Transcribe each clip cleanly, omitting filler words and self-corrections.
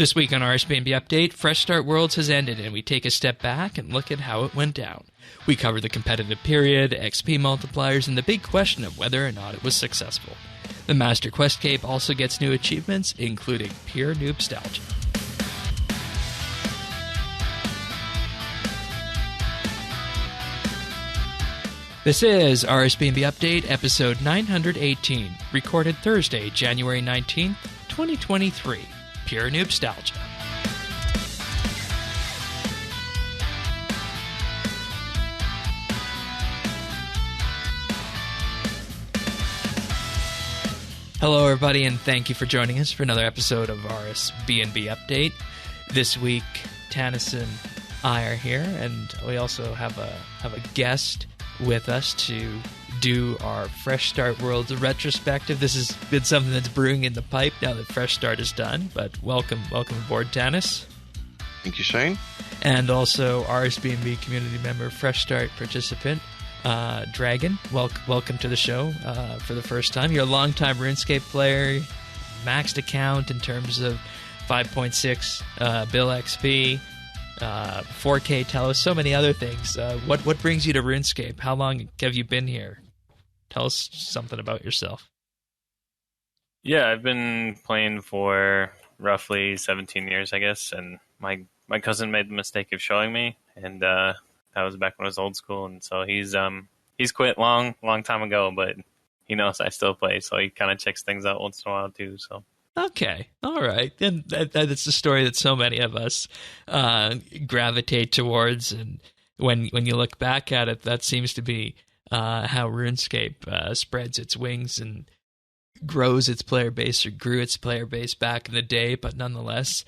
This week on RSBANDB Update, Fresh Start Worlds has ended, and we take a step back and look at how it went down. We cover the competitive period, XP multipliers, and the big question of whether or not it was successful. The Master Quest Cape also gets new achievements, including Pure Newbstalgia. This is RSBANDB Update, episode 918, recorded Thursday, January 19th, 2023. Pure Newbstalgia. Hello, everybody, and thank you for joining us for another episode of RSBANDB Update. This week, Tanis and I are here, and we also have a guest with us to do our Fresh Start Worlds retrospective. This has been something that's brewing in the pipe now that Fresh Start is done, but welcome aboard, Tanis. Thank you, Shane. And also RSBANDB community member, Fresh Start participant, Dragon. Welcome to the show for the first time. You're a longtime RuneScape player, maxed account in terms of 5.6 Bill XP, 4K Telos, so many other things. What brings you to RuneScape? How long have you been here? Tell us something about yourself. Yeah, I've been playing for roughly 17 years, I guess, and my cousin made the mistake of showing me, and that was back when I was old school, and so he's quit long time ago, but he knows I still play, so he kind of checks things out once in a while too. So. Okay, all right, and that's the story that so many of us gravitate towards, and when you look back at it, that seems to be how RuneScape spreads its wings and grows its player base, or grew its player base back in the day. But nonetheless,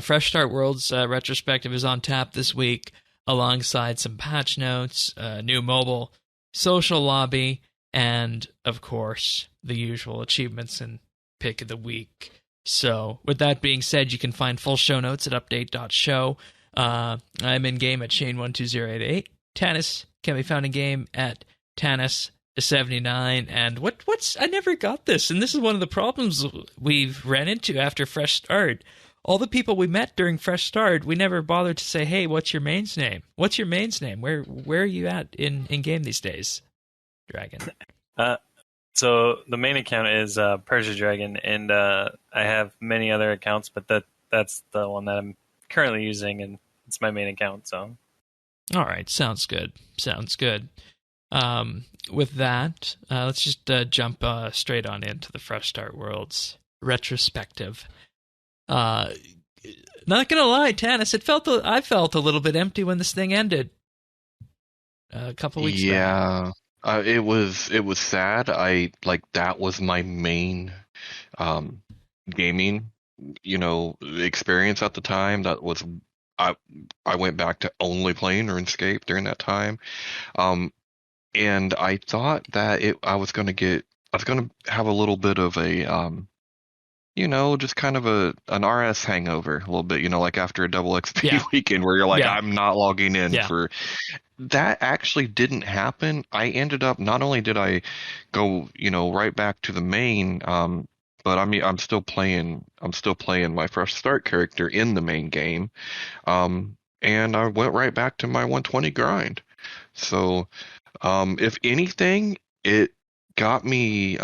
Fresh Start Worlds retrospective is on tap this week, alongside some patch notes, new mobile, social lobby, and of course the usual achievements and pick of the week. So with that being said, you can find full show notes at update.show. I'm in game at Shane12088. Tanis can be found in game at Tanis79. And what's I never got this, and this is one of the problems we've ran into after Fresh Start. All the people we met during Fresh Start, we never bothered to say, hey, what's your main's name? What's your main's name? Where are you at in game these days, Dragon? So the main account is Persia Dragon, and I have many other accounts, but that's the one that I'm currently using, and it's my main account. So, all right, sounds good. With that, let's just jump straight on into the Fresh Start Worlds retrospective. Not gonna lie, Tanis, I felt a little bit empty when this thing ended a couple weeks back. Yeah. It was sad. That was my main gaming, experience at the time. That was I went back to only playing RuneScape during that time. And I thought that I was gonna have a little bit of a just kind of an RS hangover a little bit, like after a double XP weekend where you're like, I'm not logging in for. That actually didn't happen. I ended up, not only did I go, right back to the main, but I'm still playing my Fresh Start character in the main game. And I went right back to my 120 grind. So, if anything, it got me,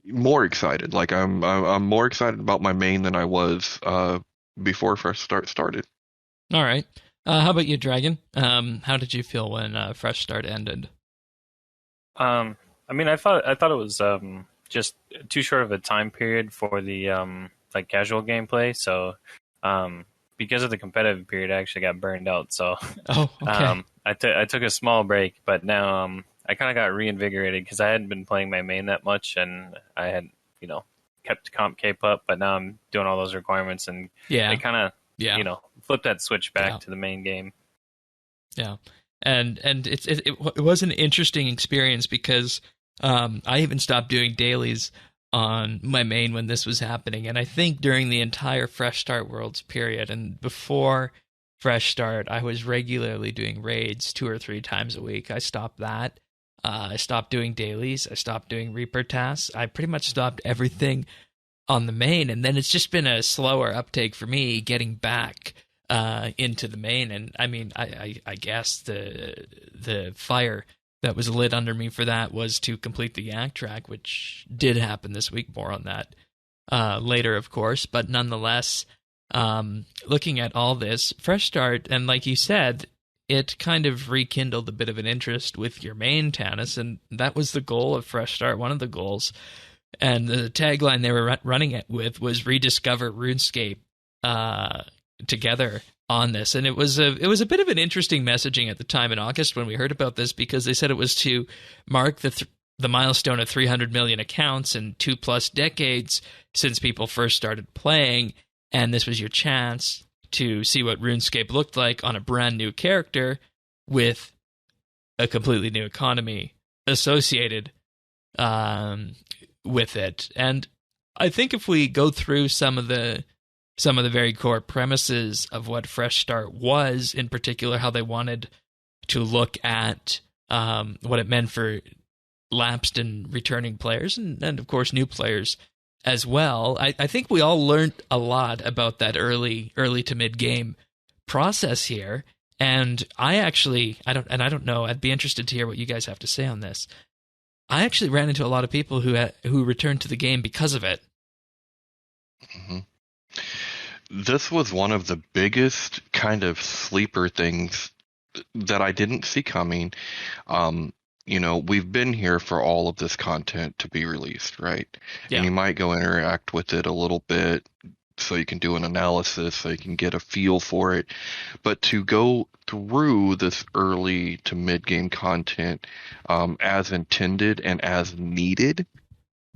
more excited. Like I'm more excited about my main than I was, before Fresh Start started. All right. How about you, Dragon? How did you feel when Fresh Start ended? I thought it was just too short of a time period for the casual gameplay. So because of the competitive period, I actually got burned out. So okay. I took a small break, but now I kind of got reinvigorated because I hadn't been playing my main that much, and I had kept comp cape up, but now I'm doing all those requirements, and it kind of flip that switch back to the main game. Yeah, and it was an interesting experience because I even stopped doing dailies on my main when this was happening, and I think during the entire Fresh Start Worlds period and before Fresh Start, I was regularly doing raids 2 or 3 times a week. I stopped that. I stopped doing dailies. I stopped doing Reaper tasks. I pretty much stopped everything on the main, and then it's just been a slower uptake for me getting back into the main. And I mean, I guess the fire that was lit under me for that was to complete the Yak track, which did happen this week. More on that later, of course. But nonetheless, looking at all this, Fresh Start, and like you said, it kind of rekindled a bit of an interest with your main, Tanis, and that was the goal of Fresh Start, one of the goals. And the tagline they were running it with was "Rediscover RuneScape" together on this. And it was a bit of an interesting messaging at the time in August when we heard about this, because they said it was to mark the milestone of 300 million accounts in 2+ decades since people first started playing, and this was your chance to see what RuneScape looked like on a brand new character with a completely new economy associated with it. And I think if we go through some of the very core premises of what Fresh Start was, in particular how they wanted to look at what it meant for lapsed and returning players, and of course new players as well. I think we all learned a lot about that early to mid game process here. And I don't know. I'd be interested to hear what you guys have to say on this. I actually ran into a lot of people who returned to the game because of it. Mm-hmm. This was one of the biggest kind of sleeper things that I didn't see coming. We've been here for all of this content to be released, right? Yeah. And you might go interact with it a little bit so you can do an analysis, so you can get a feel for it. But to go through this early to mid-game content as intended and as needed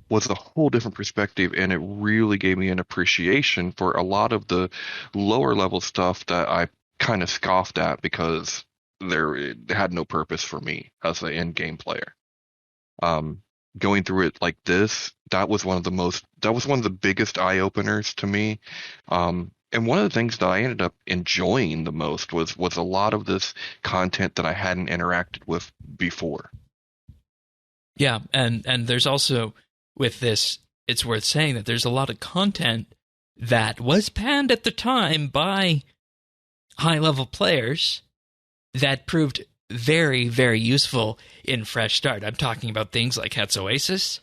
was a whole different perspective, and it really gave me an appreciation for a lot of the lower level stuff that I kind of scoffed at because it had no purpose for me as an end-game player. Going through it like this, that was one of the biggest eye-openers to me. And one of the things that I ended up enjoying the most was a lot of this content that I hadn't interacted with before. Yeah, and there's also, with this, it's worth saying that there's a lot of content that was panned at the time by high-level players that proved very, very useful in Fresh Start. I'm talking about things like Het's Oasis,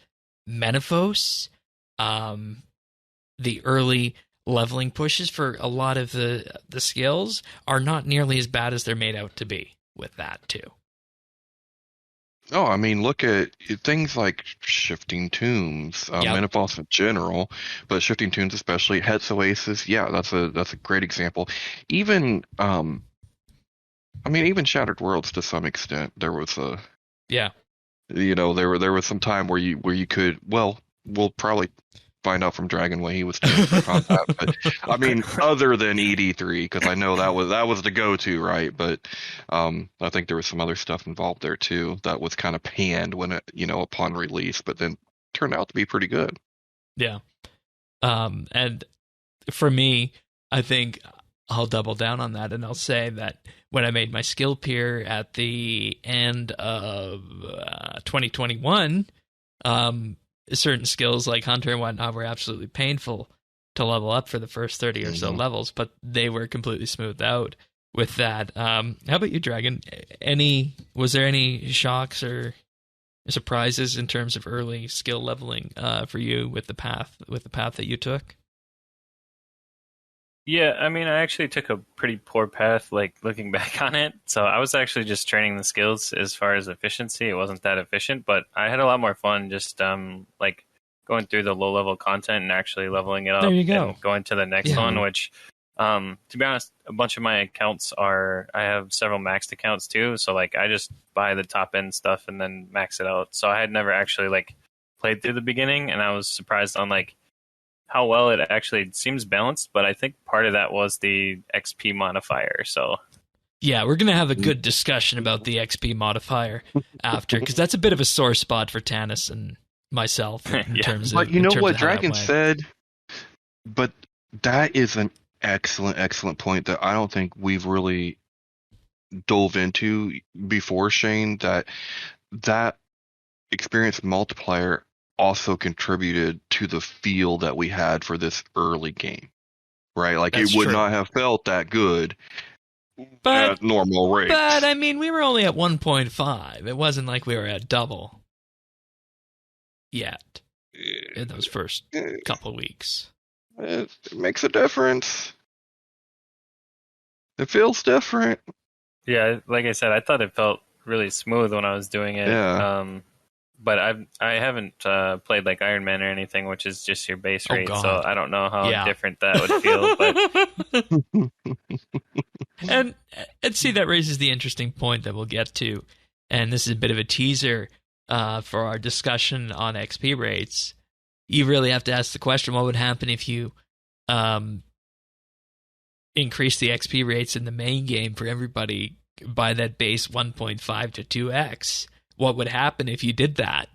Menaphos, the early leveling pushes for a lot of the skills are not nearly as bad as they're made out to be with that, too. Oh, I mean, look at things like Shifting Tombs, Menaphos in general, but Shifting Tombs especially, Het's Oasis, yeah, that's a great example. Even even Shattered Worlds to some extent, there was there was some time where you could, we'll probably find out from Dragon when he was doing for combat, but I mean, other than ED3, because I know that was the go-to, right? But I think there was some other stuff involved there too that was kind of panned when it, upon release, but then turned out to be pretty good. Yeah. And for me, I think I'll double down on that, and I'll say that when I made my skill peer at the end of 2021, certain skills like Hunter and whatnot were absolutely painful to level up for the first 30 or so levels, but they were completely smoothed out with that. How about you, Dragon? Was there any shocks or surprises in terms of early skill leveling for you with the path that you took? Yeah, I mean, I actually took a pretty poor path, like, looking back on it. So I was actually just training the skills as far as efficiency. It wasn't that efficient, but I had a lot more fun just, like, going through the low-level content and actually leveling it up. There you go. And going to the next one, which, to be honest, a bunch of my accounts I have several maxed accounts, too. So, like, I just buy the top-end stuff and then max it out. So I had never actually, like, played through the beginning, and I was surprised on, like, how well it actually seems balanced, but I think part of that was the XP modifier. So, yeah, we're gonna have a good discussion about the XP modifier after, because that's a bit of a sore spot for Tanis and myself in terms of. But you know what Dragon said, but that is an excellent point that I don't think we've really dove into before, Shane. That experience multiplier also contributed to the feel that we had for this early game, right? Like That's it would true. not have felt that good But at normal rates. But I mean, we were only at 1.5. It wasn't like we were at double yet in those first couple weeks. It makes a difference. It feels different. Yeah, like I said, I thought it felt really smooth when I was doing it. Yeah. But I haven't played like Iron Man or anything, which is just your base rate. God. So I don't know how different that would feel. But and see, that raises the interesting point that we'll get to, and this is a bit of a teaser for our discussion on XP rates. You really have to ask the question: what would happen if you increase the XP rates in the main game for everybody by that base 1.5 to 2x? What would happen if you did that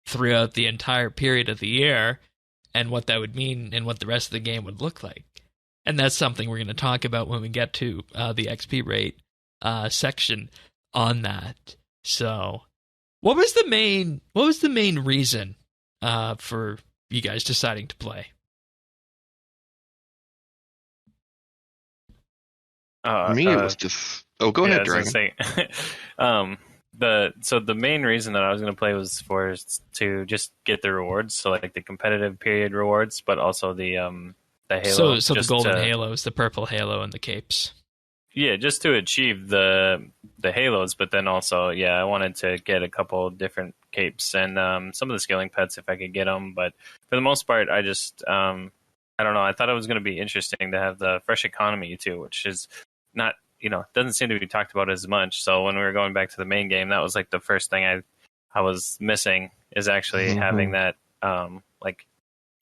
throughout the entire period of the year, and what that would mean and what the rest of the game would look like? And that's something we're going to talk about when we get to the XP rate section on that. So, what was the main reason for you guys deciding to play? Me, it was just. Oh, go ahead, Dragon. So the main reason that I was going to play was to just get the rewards, so like the competitive period rewards, but also the halo. So the golden halos, the purple halo, and the capes. Yeah, just to achieve the halos, but then also, I wanted to get a couple different capes and some of the scaling pets if I could get them. But for the most part, I just I don't know. I thought it was going to be interesting to have the fresh economy too, which is not. Doesn't seem to be talked about as much. So when we were going back to the main game, that was like the first thing I was missing, is actually having that like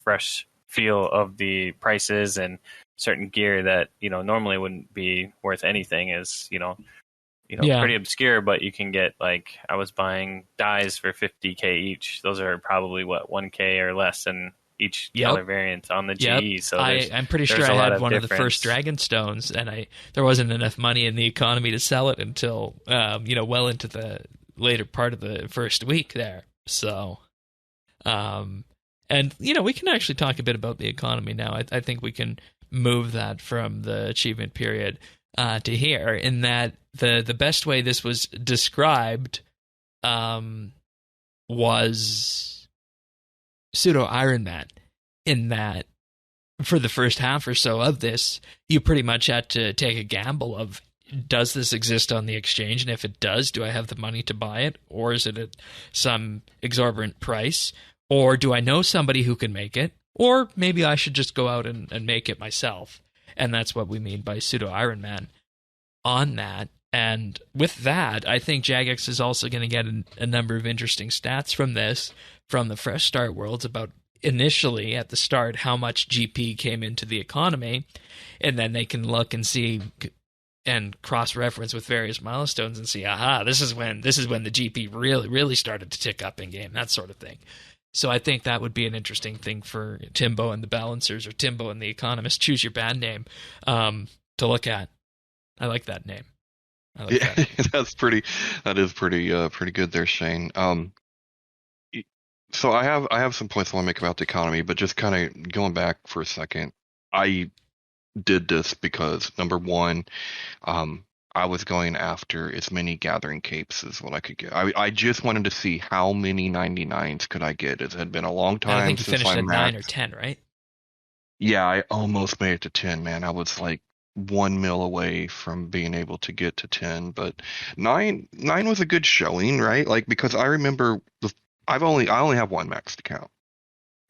fresh feel of the prices and certain gear that normally wouldn't be worth anything, is pretty obscure, but you can get, like, I was buying dies for 50k each. Those are probably 1k or less in each color variant on the GE. So I'm pretty sure I had one of the first Dragon Stones, and there wasn't enough money in the economy to sell it until well into the later part of the first week there. So, and we can actually talk a bit about the economy now. I think we can move that from the achievement period to here, in that the best way this was described was pseudo Iron Man, in that for the first half or so of this, you pretty much had to take a gamble of, does this exist on the exchange? And if it does, do I have the money to buy it? Or is it at some exorbitant price? Or do I know somebody who can make it? Or maybe I should just go out and make it myself. And that's what we mean by pseudo Iron Man on that. And with that, I think Jagex is also going to get a number of interesting stats from this, from the Fresh Start Worlds, about initially at the start how much GP came into the economy, and then they can look and see and cross-reference with various milestones and see, this is when the GP really started to tick up in game, that sort of thing. So I think that would be an interesting thing for Timbo and the Balancers, or Timbo and the Economist, choose your band name, to look at. I like that name. That is pretty good there, Shane. So I have some points I want to make about the economy, but just kind of going back for a second, I did this because, number one, I was going after as many gathering capes as what I could get. I just wanted to see how many 99s could I get. It had been a long time. I think you since finished I at maxed. 9 or 10, right? Yeah, I almost made it to 10, man. I was like 1 mil away from being able to get to 10, but 9 was a good showing, right? Like, because I remember I only have one maxed account,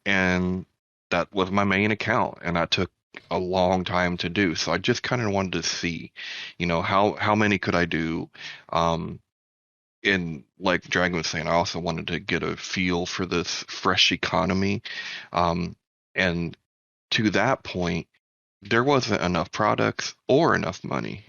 and that was my main account, and that took a long time to do. So I just kind of wanted to see, how many could I do. And like Dragon was saying, I also wanted to get a feel for this fresh economy. And to that point, there wasn't enough products or enough money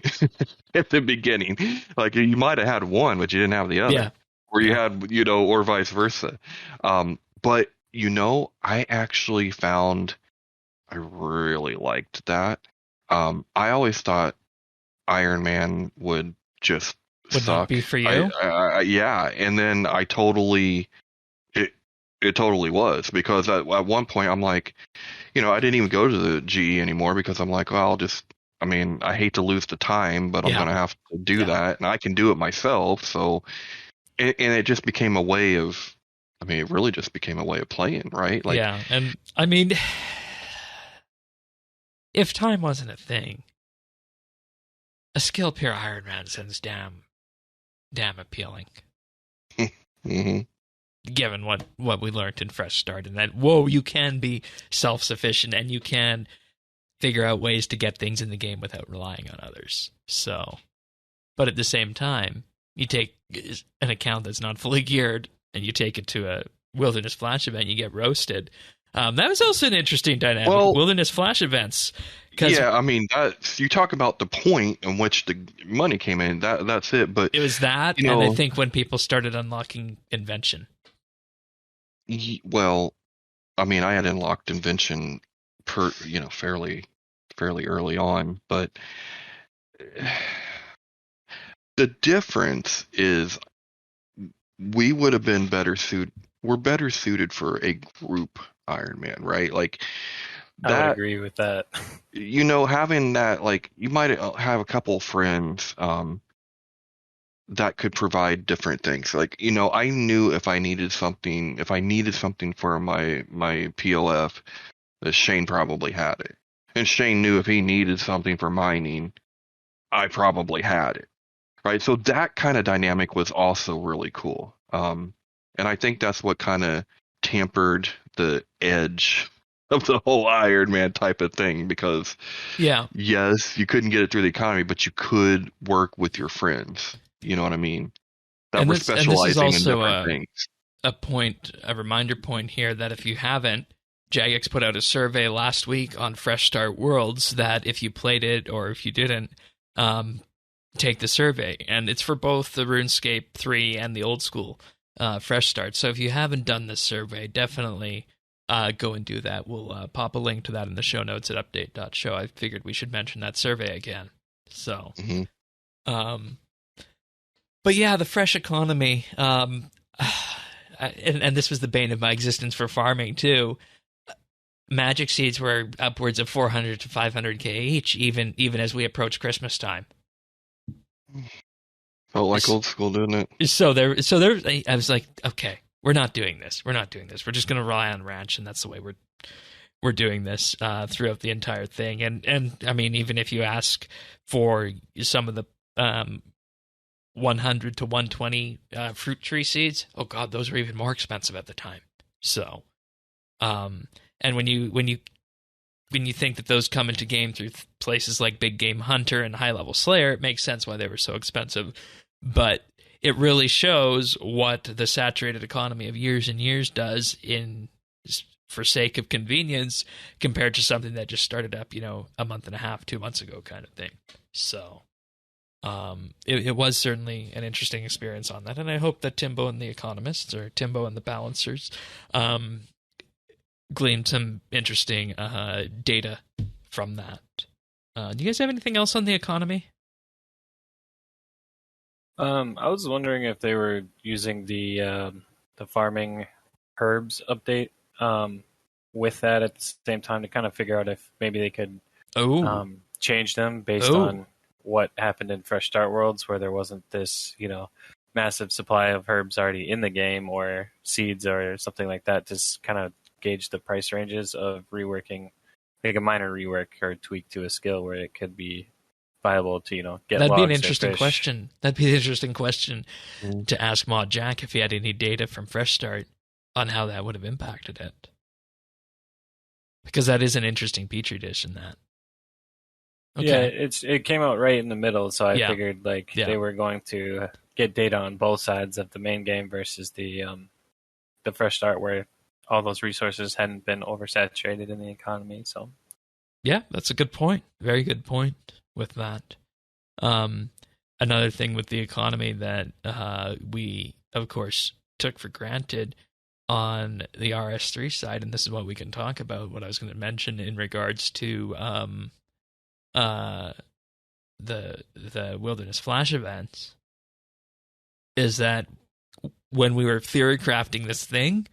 at the beginning. Like, you might have had one, but you didn't have the other. Yeah. Or you had, or vice versa. But, I actually found I really liked that. I always thought Iron Man would just Would suck. not be for you? Yeah. And then It totally was, because at one point I'm like, I didn't even go to the GE anymore because I'm like, well, I mean, I hate to lose the time, but I'm Yeah. going to have to do that, and I can do it myself. So, and it just became a way of, I mean, it really just became a way of playing, right? Like, Yeah, and I mean, if time wasn't a thing, a skill pure Iron Man sounds damn appealing. hmm Given what we learned in Fresh Start, and that you can be self-sufficient and you can figure out ways to get things in the game without relying on others. So, but at the same time, you take an account that's not fully geared and you take it to a Wilderness Flash event, you get roasted. That was also an interesting dynamic. Well, Wilderness Flash events. yeah, I mean, you talk about the point in which the money came in. That's it. But it was that, and I think when people started unlocking Invention. Well, I mean, I had unlocked Invention fairly early on, but the difference is we would have been we're better suited for a group Iron Man, right? Like I would agree with that. Having that, like, you might have a couple friends that could provide different things. Like, I knew if I needed something for my PLF, that Shane probably had it. And Shane knew if he needed something for mining, I probably had it. Right? So that kind of dynamic was also really cool. And I think that's what kind of tempered the edge of the whole Iron Man type of thing, because yes, you couldn't get it through the economy, but you could work with your friends. You know what I mean? That were specializing in different things. A reminder point here that if you haven't, Jagex put out a survey last week on Fresh Start Worlds that if you played it or if you didn't, take the survey. And it's for both the RuneScape 3 and the old school Fresh Start. So if you haven't done this survey, definitely go and do that. We'll pop a link to that in the show notes at update.show. I figured we should mention that survey again. So, but yeah, the fresh economy, and this was the bane of my existence for farming too. Magic seeds were upwards of 400 to 500k each, even as we approach Christmas time. Felt like old school, didn't it? So there. I was like, okay, we're not doing this. We're just going to rely on ranch, and that's the way we're doing this throughout the entire thing. And I mean, even if you ask for some of the 100 to 120 fruit tree seeds, oh god, those were even more expensive at the time. So, and when you think that those come into game through places like Big Game Hunter and High Level Slayer, it makes sense why they were so expensive. But it really shows what the saturated economy of years and years does for sake of convenience compared to something that just started up, a month and a half, 2 months ago kind of thing. So it was certainly an interesting experience on that. And I hope that Timbo and the economists, or Timbo and the balancers, gleaned some interesting data from that. Do you guys have anything else on the economy? I was wondering if they were using the farming herbs update with that at the same time to kind of figure out if maybe they could change them based on what happened in Fresh Start Worlds, where there wasn't this, massive supply of herbs already in the game, or seeds or something like that, to kind of gauge the price ranges of reworking, like a minor rework or tweak to a skill where it could be viable to, get That'd logs be an interesting fish. question. That'd be an interesting question to ask Mod Jack if he had any data from Fresh Start on how that would have impacted it. Because that is an interesting petri dish in that. Okay. Yeah, it came out right in the middle, so I figured they were going to get data on both sides of the main game versus the Fresh Start, where all those resources hadn't been oversaturated in the economy. So, yeah, that's a good point. Very good point with that. Another thing with the economy that we, of course, took for granted on the RS3 side, and this is what we can talk about, what I was going to mention in regards to the Wilderness Flash events, is that when we were theory crafting this thing,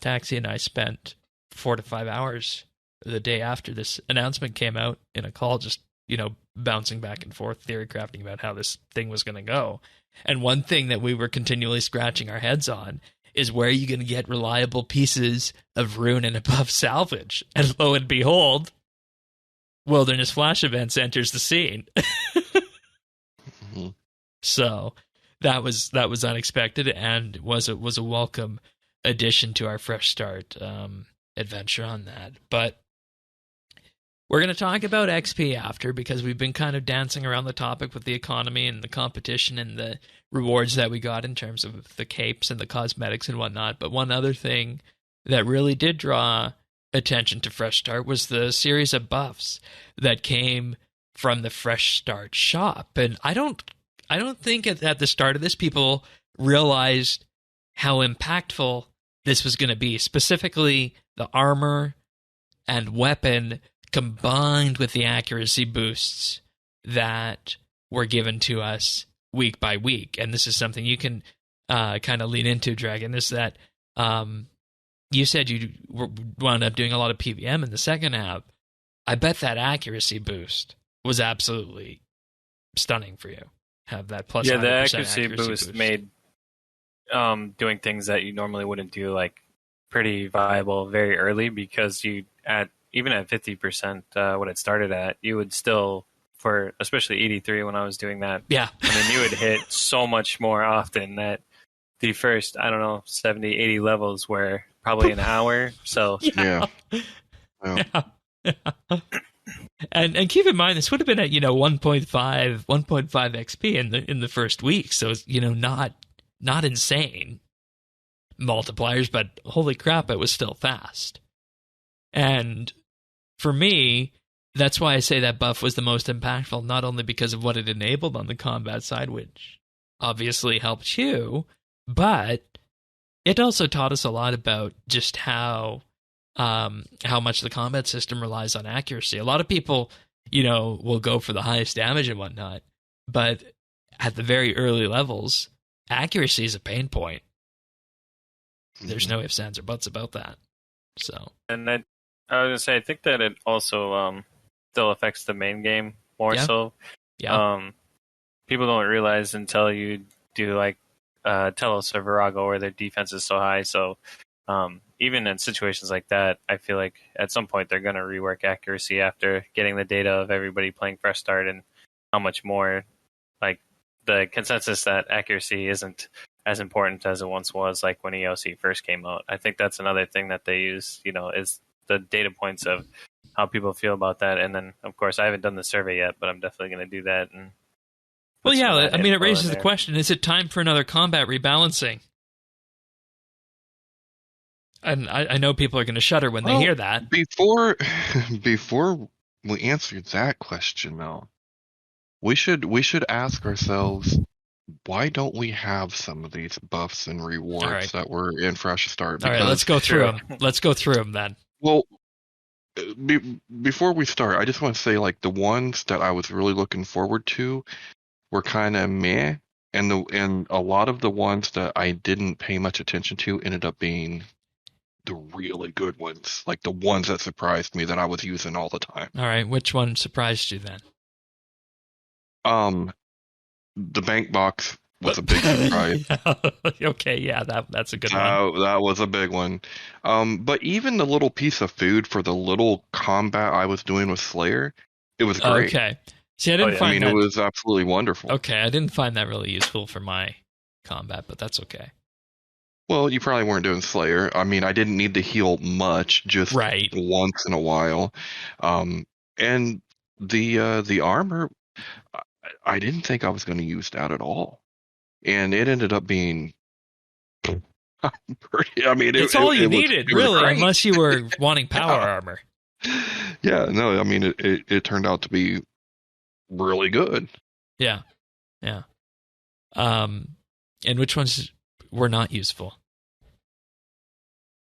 Taxi and I spent 4 to 5 hours the day after this announcement came out in a call, just, bouncing back and forth, theory crafting about how this thing was going to go. And one thing that we were continually scratching our heads on is where are you going to get reliable pieces of rune and above salvage? And lo and behold, Wilderness Flash Events enters the scene. Mm-hmm. So that was unexpected and was a welcome addition to our fresh start adventure on that. But we're going to talk about XP after, because we've been kind of dancing around the topic with the economy and the competition and the rewards that we got in terms of the capes and the cosmetics and whatnot. But one other thing that really did draw attention to Fresh Start was the series of buffs that came from the Fresh Start shop. And I don't think at the start of this people realized how impactful this was going to be, specifically the armor and weapon combined with the accuracy boosts that were given to us week by week. And this is something you can kind of lean into, Dragon, is that you said you wound up doing a lot of PVM in the second half. I bet that accuracy boost was absolutely stunning for you. Have that plus 100% the accuracy boost made doing things that you normally wouldn't do, like, pretty viable very early, because even at 50%, what it started at, you would still, for especially 83 when I was doing that, yeah, you would hit so much more often that the first, 70, 80 levels were probably an hour. So Yeah. And keep in mind, this would have been at 1.5 XP in the first week, so it's not insane multipliers, but holy crap, it was still fast. And for me, that's why I say that buff was the most impactful, not only because of what it enabled on the combat side, which obviously helped you, but it also taught us a lot about just how much the combat system relies on accuracy. A lot of people, will go for the highest damage and whatnot, but at the very early levels, accuracy is a pain point. There's no ifs, ands, or buts about that. So, and I was gonna say, I think that it also still affects the main game more so. Yeah. People don't realize until you do like Telos or Virago, where their defense is so high. So even in situations like that, I feel like at some point they're going to rework accuracy after getting the data of everybody playing Fresh Start and how much more, like, the consensus that accuracy isn't as important as it once was, like when EOC first came out. I think that's another thing that they use, is the data points of how people feel about that. And then, of course, I haven't done the survey yet, but I'm definitely going to do that. And well, yeah, I mean, it raises the question, is it time for another combat rebalancing? And I know people are going to shudder when they hear that. Before we answer that question, though, we should ask ourselves, why don't we have some of these buffs and rewards that were in Fresh Start? Because, all right, let's go through them. Let's go through them then. Well, before we start, I just want to say, like, the ones that I was really looking forward to were kind of meh, and a lot of the ones that I didn't pay much attention to ended up being the really good ones, like the ones that surprised me that I was using all the time. All right, which one surprised you then? The bank box was a big surprise. Okay, yeah, that's a good one. That was a big one. But even the little piece of food for the little combat I was doing with Slayer, it was great. Okay. See, I didn't find that. It was absolutely wonderful. Okay, I didn't find that really useful for my combat, but that's okay. Well, you probably weren't doing Slayer. I mean, I didn't need to heal much, just once in a while. And the armor, I didn't think I was going to use that at all. And it ended up being pretty, I mean, it's all you needed, really, unless you were wanting power armor. Yeah, no, I mean, it turned out to be really good. Yeah. And which ones were not useful?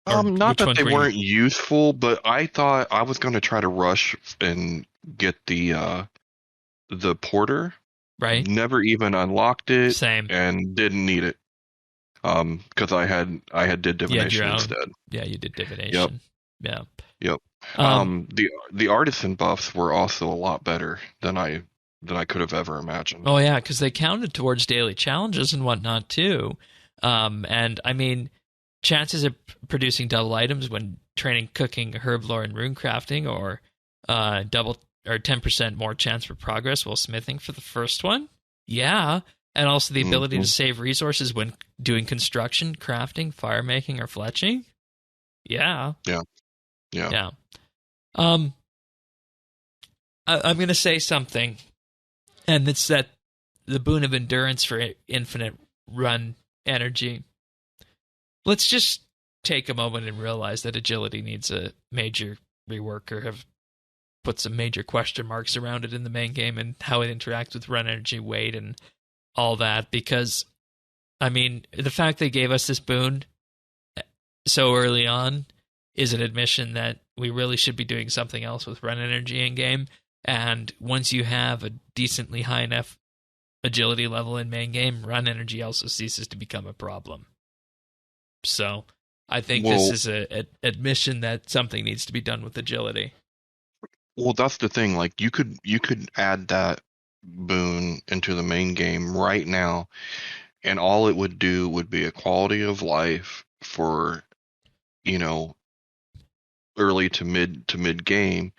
Not that they weren't useful, but I thought I was going to try to rush and get the porter. Right. Never even unlocked it. Same. And didn't need it. because I did You had divination your own. instead. Yeah, you did divination. Yep. Yeah. Yep. The artisan buffs were also a lot better than I could have ever imagined. Oh yeah, because they counted towards daily challenges and whatnot too. And I mean, chances of producing double items when training cooking, herb lore, and rune crafting, or double or 10% more chance for progress while smithing for the first one. Yeah, and also the ability to save resources when doing construction, crafting, fire making, or fletching. Yeah. Yeah. I'm going to say something, and it's that the boon of endurance for infinite run energy. Let's just take a moment and realize that agility needs a major rework, or have put some major question marks around it in the main game and how it interacts with run energy, weight, and all that. Because, I mean, the fact they gave us this boon so early on is an admission that we really should be doing something else with run energy in game. And once you have a decently high enough agility level in main game, run energy also ceases to become a problem. So I think this is an admission that something needs to be done with agility. Well, that's the thing. Like you could add that boon into the main game right now, and all it would do would be a quality of life for, early to mid game.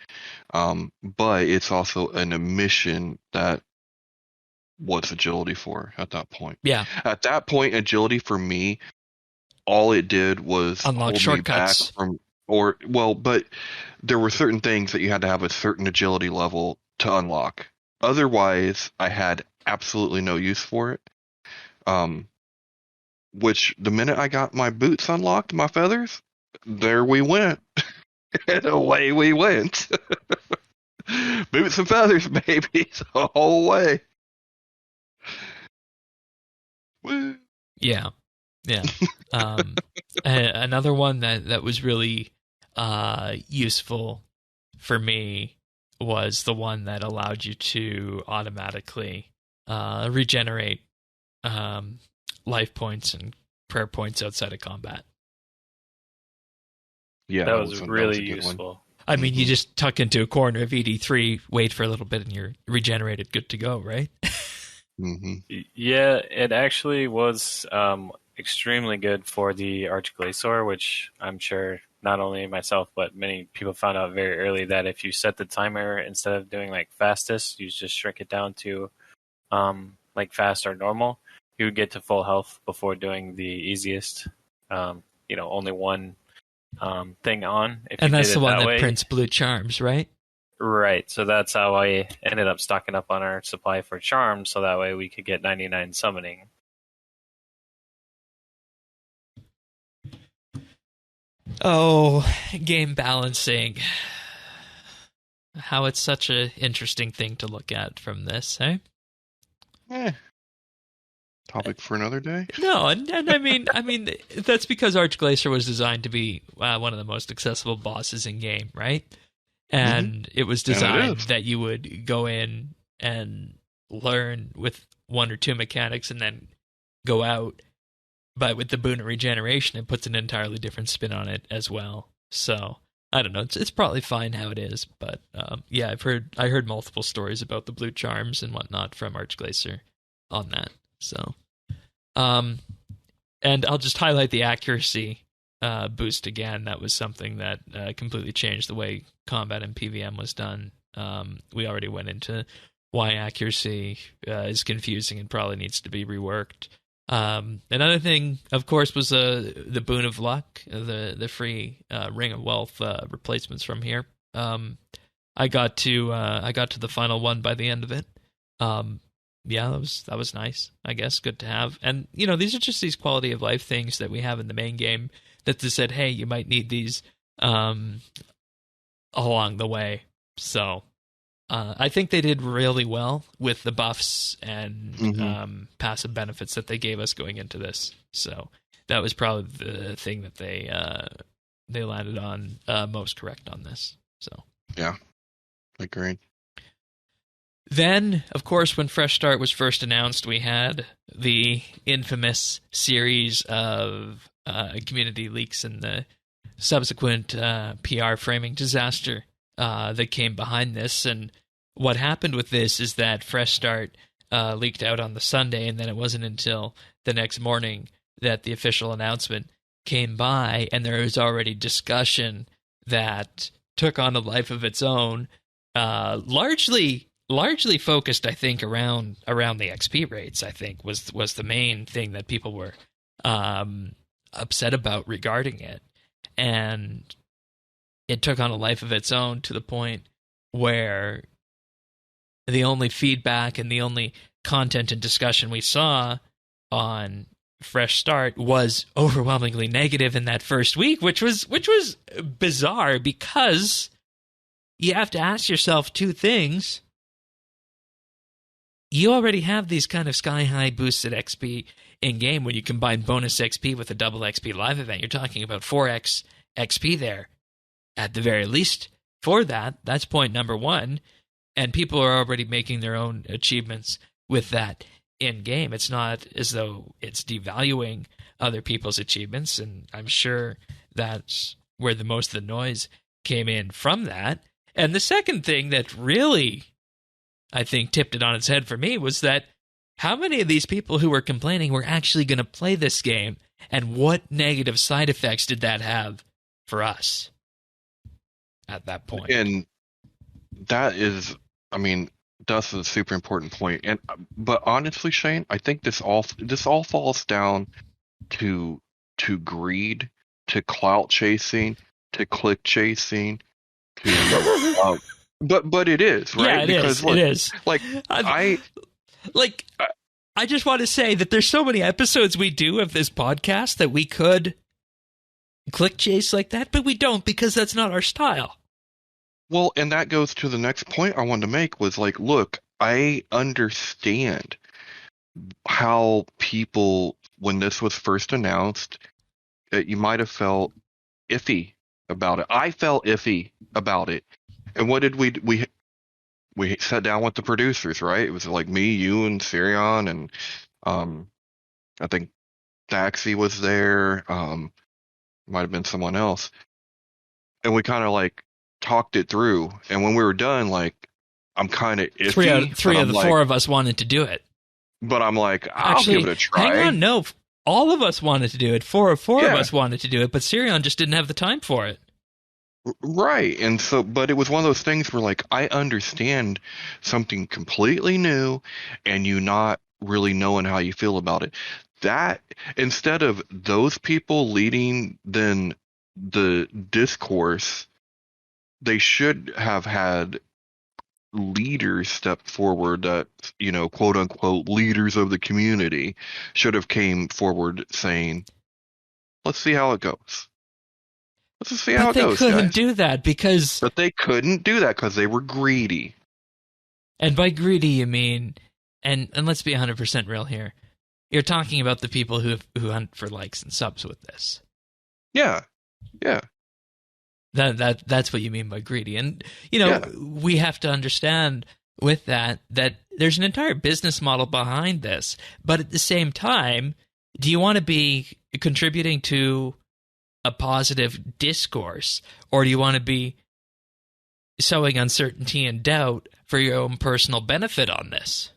But it's also an omission that what's agility for at that point. Yeah. At that point, agility for me, all it did was unlock hold shortcuts. me back but there were certain things that you had to have a certain agility level to unlock. Otherwise, I had absolutely no use for it. Which the minute I got my boots unlocked, my feathers, there we went. And away we went. Boots and feathers, baby, the whole way. Woo. Yeah. Another one that was really useful for me was the one that allowed you to automatically regenerate life points and prayer points outside of combat. Yeah, that was really useful. I mean, you just tuck into a corner of ED3, wait for a little bit, and you're regenerated, good to go, right? Yeah, it actually was extremely good for the Archglacior, which I'm sure not only myself but many people found out very early, that if you set the timer, instead of doing like fastest, you just shrink it down to like fast or normal, you would get to full health before doing the easiest. Only one thing on. And that's the one that prints blue charms, right? Right. So that's how I ended up stocking up on our supply for charms, so that way we could get 99 summoning. Oh, game balancing. How it's such an interesting thing to look at from this, eh? Topic for another day. No, and I mean that's because Archglacior was designed to be one of the most accessible bosses in game, right? And it was designed that you would go in and learn with one or two mechanics and then go out. But with the boon of regeneration, it puts an entirely different spin on it as well. So I don't know. It's probably fine how it is, but yeah, I heard multiple stories about the blue charms and whatnot from Archglacior on that. So, and I'll just highlight the accuracy boost again. That was something that completely changed the way combat and PVM was done. We already went into why accuracy is confusing and probably needs to be reworked. Another thing, of course, was the boon of luck, the free ring of wealth replacements from here. I got to the final one by the end of it. Yeah, that was nice, I guess. Good to have. And these are just these quality of life things that we have in the main game that they said, hey, you might need these along the way. So I think they did really well with the buffs and passive benefits that they gave us going into this. So that was probably the thing that they landed on most correct on this. So yeah, agreed. Then, of course, when Fresh Start was first announced, we had the infamous series of community leaks and the subsequent PR framing disaster that came behind this. And what happened with this is that Fresh Start leaked out on the Sunday, and then it wasn't until the next morning that the official announcement came by, and there was already discussion that took on a life of its own, largely focused, I think, around the XP rates. I think was the main thing that people were upset about regarding it, and it took on a life of its own to the point where the only feedback and the only content and discussion we saw on Fresh Start was overwhelmingly negative in that first week, which was bizarre, because you have to ask yourself two things. You already have these kind of sky-high boosted XP in-game when you combine bonus XP with a double XP live event. You're talking about 4x XP there, at the very least, for that. That's point number one. And people are already making their own achievements with that in-game. It's not as though it's devaluing other people's achievements, and I'm sure that's where the most of the noise came in from that. And the second thing that really, I think, tipped it on its head for me was that how many of these people who were complaining were actually going to play this game, and what negative side effects did that have for us at that point? And that is, I mean, that's a super important point. But honestly, Shane, I think this all falls down to greed, to clout chasing, to click chasing, to but it is, right? Yeah, it because is. Look, it is. Like I just want to say that there's so many episodes we do of this podcast that we could click chase like that, but we don't, because that's not our style. Well, and that goes to the next point I wanted to make was like, look, I understand how people, when this was first announced, you might have felt iffy about it. I felt iffy about it. And what did we sat down with the producers, right? It was like me, you, and Sirion, and I think Daxi was there. Might have been someone else. And we kind of like talked it through, and when we were done, like, I'm kind of iffy. Three of the four of us wanted to do it, but I'm like, I'll actually give it a try. Hang on, no, all of us wanted to do it. Four of us wanted to do it, but Sirion just didn't have the time for it. Right, and so, but it was one of those things where, like, I understand something completely new, and you not really knowing how you feel about it. That, instead of those people leading then the discourse, they should have had leaders step forward that, you know, quote unquote, leaders of the community should have came forward saying, let's see how it goes. Let's just see how it goes, But they couldn't guys. do that because... But they couldn't do that because they were greedy. And by greedy, you mean... And let's be 100% real here. You're talking about the people who hunt for likes and subs with this. Yeah. Yeah. That's what you mean by greedy. And, you know, we have to understand with that there's an entire business model behind this. But at the same time, do you want to be contributing to a positive discourse, or do you want to be sowing uncertainty and doubt for your own personal benefit on this?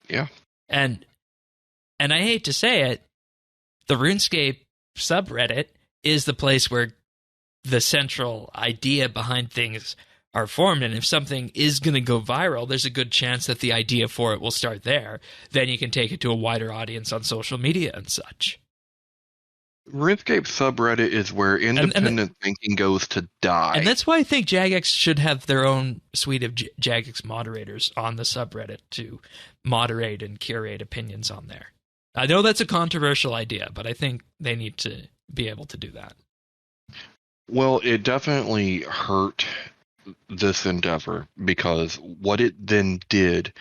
Yeah. And I hate to say it, the RuneScape subreddit is the place where the central idea behind things are formed. And if something is going to go viral, there's a good chance that the idea for it will start there. Then you can take it to a wider audience on social media and such. RuneScape subreddit is where independent thinking goes to die. And that's why I think Jagex should have their own suite of Jagex moderators on the subreddit to moderate and curate opinions on there. I know that's a controversial idea, but I think they need to be able to do that. Well, it definitely hurt this endeavor, because what it then did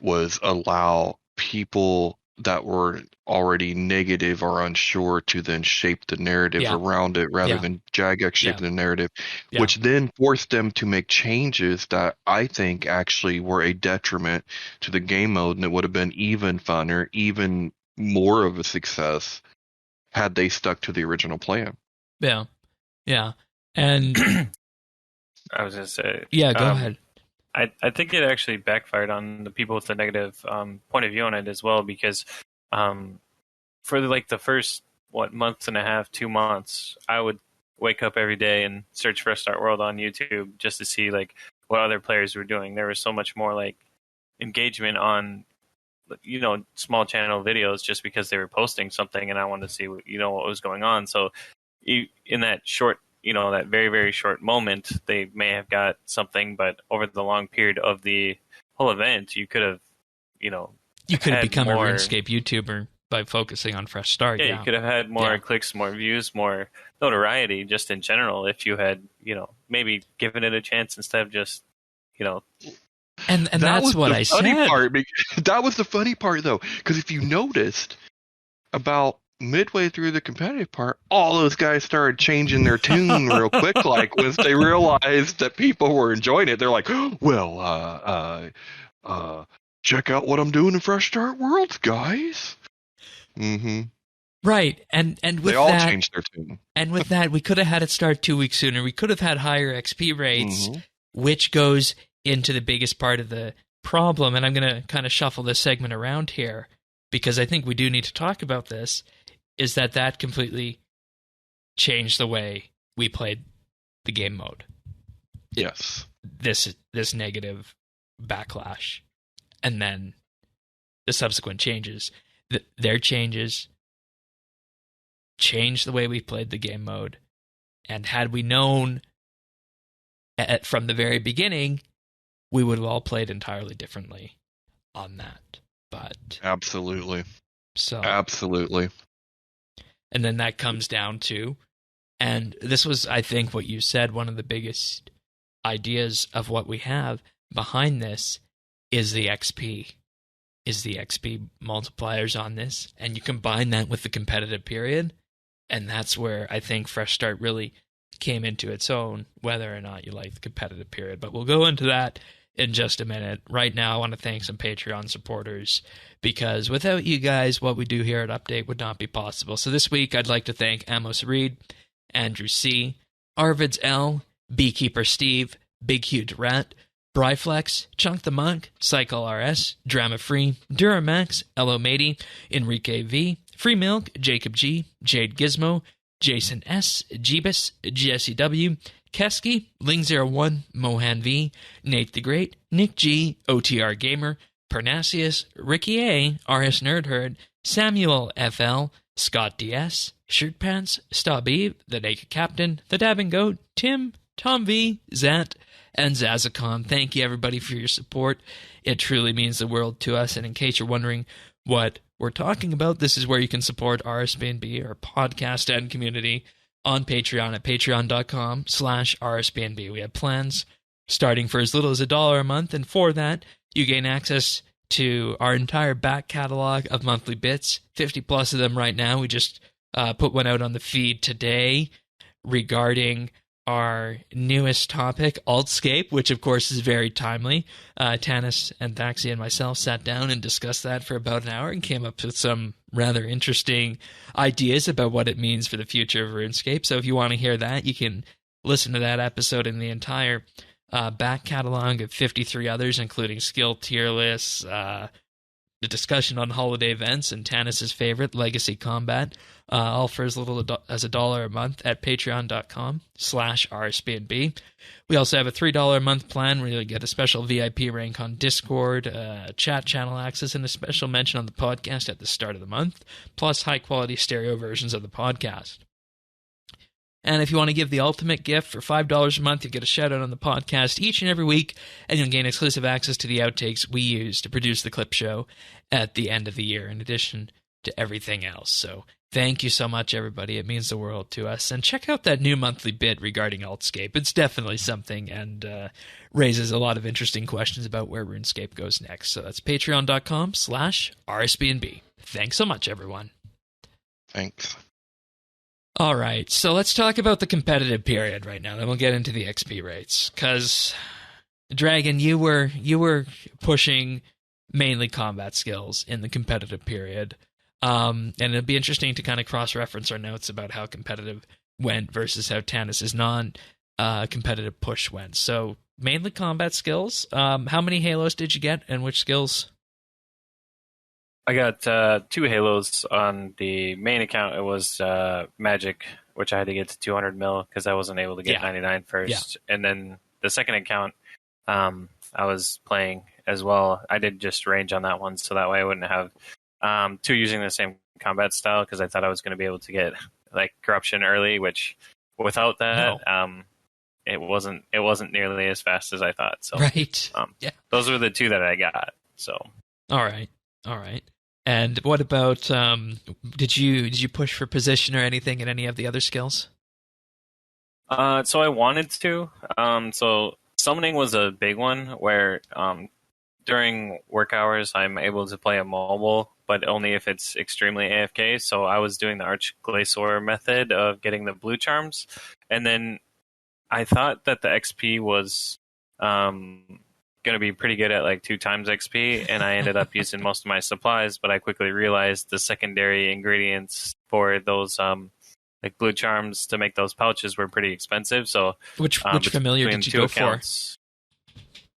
was allow people that were already negative or unsure to then shape the narrative around it rather than Jagex shaping the narrative, which then forced them to make changes that I think actually were a detriment to the game mode, and it would have been even funner, even more of a success had they stuck to the original plan. Yeah. Yeah. And I was going to say... Yeah, go ahead. I think it actually backfired on the people with the negative point of view on it as well, because for the first, month and a half, 2 months, I would wake up every day and search Fresh Start World on YouTube just to see what other players were doing. There was so much more engagement on small channel videos just because they were posting something, and I wanted to see what was going on. So in that short, that very, very short moment, they may have got something, but over the long period of the whole event, you could have, you could have become a RuneScape YouTuber by focusing on Fresh Start. Yeah, you could have had more clicks, more views, more notoriety just in general if you had, maybe given it a chance instead of just, And that's what I said. That was the funny part, though, because if you noticed, about midway through the competitive part, all those guys started changing their tune real quick. Once they realized that people were enjoying it, they're like, "Well, check out what I'm doing in Fresh Start Worlds, guys." Mm-hmm. Right, and with they all changed their tune. And with that, we could have had it start 2 weeks sooner. We could have had higher XP rates, which goes into the biggest part of the problem. And I'm going to kind of shuffle this segment around here because I think we do need to talk about this. Is that completely changed the way we played the game mode? Yes. This negative backlash, and then the subsequent changes. Their changes changed the way we played the game mode, and had we known from the very beginning, we would have all played entirely differently on that. But absolutely. And then that comes down to, and this was, I think, what you said, one of the biggest ideas of what we have behind this is the XP. Is the XP multipliers on this. And you combine that with the competitive period, and that's where I think Fresh Start really came into its own, whether or not you like the competitive period. But we'll go into that in just a minute. Right now, I want to thank some Patreon supporters, because without you guys, what we do here at Update would not be possible. So this week, I'd like to thank Amos Reed, Andrew C., Arvids L., Beekeeper Steve, Big Huge Rat, Bryflex, Chunk the Monk, Cycle RS, Drama Free, Duramax, Elo Matey, Enrique V, Free Milk, Jacob G, Jade Gizmo, Jason S, Jeebus, Jesse W, Kesky, Ling01, Mohan V, Nate the Great, Nick G, OTR Gamer, Parnassius, Ricky A, RS Nerdherd, Samuel FL, Scott DS, Shirt Pants, Stabib, The Naked Captain, The Dabbing Goat, Tim, Tom V, Zat, and Zazicon. Thank you, everybody, for your support. It truly means the world to us. And in case you're wondering what we're talking about, this is where you can support RSBANDB, our podcast and community, on Patreon at patreon.com/RSBANDB. We have plans starting for as little as $1 a month, and for that, you gain access to our entire back catalog of monthly bits, 50 plus of them right now. We just put one out on the feed today regarding our newest topic, Altscape, which of course is very timely. Tanis and Thaxi and myself sat down and discussed that for about an hour and came up with some rather interesting ideas about what it means for the future of RuneScape. So if you want to hear that, you can listen to that episode in the entire back catalog of 53 others, including skill tier lists, the discussion on holiday events, and Tanis's favorite, Legacy Combat, all for as little as $1 a month at patreon.com/RSBNB. We also have a $3 a month plan where you'll get a special VIP rank on Discord, chat channel access, and a special mention on the podcast at the start of the month, plus high-quality stereo versions of the podcast. And if you want to give the ultimate gift for $5 a month, you'll get a shout-out on the podcast each and every week, and you'll gain exclusive access to the outtakes we use to produce the clip show at the end of the year, in addition to everything else. So thank you so much, everybody. It means the world to us. And check out that new monthly bit regarding Altscape. It's definitely something, and raises a lot of interesting questions about where RuneScape goes next. So that's patreon.com/RSBNB. thanks so much, everyone. Thanks. All right, so let's talk about the competitive period right now. Then we'll get into the XP rates. Because, Dragon, you were pushing mainly combat skills in the competitive period. And it'd be interesting to kind of cross-reference our notes about how competitive went versus how Tannis' non-competitive push went. So, mainly combat skills. How many Halos did you get, and which skills? I got 2 Halos on the main account. It was Magic, which I had to get to 200 mil because I wasn't able to get 99 first. Yeah. And then the second account, I was playing as well. I did just range on that one, so that way I wouldn't have 2 using the same combat style because I thought I was going to be able to get like corruption early, which without that, it wasn't nearly as fast as I thought. So right, those were the 2 that I got. So all right. And what about did you push for position or anything in any of the other skills? So I wanted to. So summoning was a big one where during work hours I'm able to play a mobile, but only if it's extremely AFK. So I was doing the Archglacior method of getting the blue charms, and then I thought that the XP was going to be pretty good at like 2 times XP, and I ended up using most of my supplies, but I quickly realized the secondary ingredients for those like blue charms to make those pouches were pretty expensive. So which familiar did you go accounts,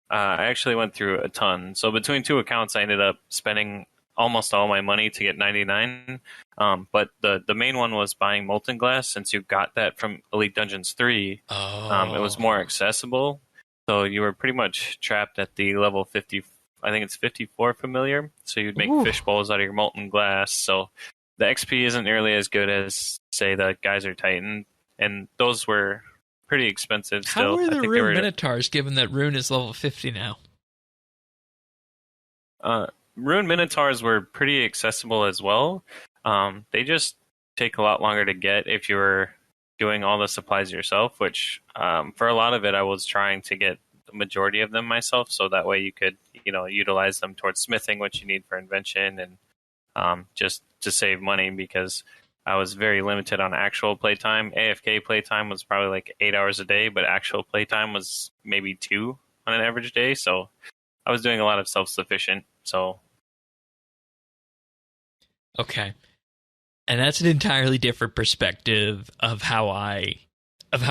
for? I actually went through a ton. So between 2 accounts, I ended up spending almost all my money to get 99. But the main one was buying Molten Glass, since you got that from Elite Dungeons 3. It was more accessible. So you were pretty much trapped at the level 50, I think it's 54 familiar. So you'd make fish bowls out of your molten glass. So the XP isn't nearly as good as, say, the Geyser Titan. And those were pretty expensive still. How are the Rune Minotaurs, given that Rune is level 50 now? Rune Minotaurs were pretty accessible as well. They just take a lot longer to get if you were doing all the supplies yourself, which for a lot of it I was trying to get the majority of them myself, so that way you could utilize them towards smithing, which you need for invention, and just to save money, because I was very limited on actual playtime. AFK playtime was probably like 8 hours a day, but actual playtime was maybe 2 on an average day, so I was doing a lot of self-sufficient. So okay. And that's an entirely different perspective of how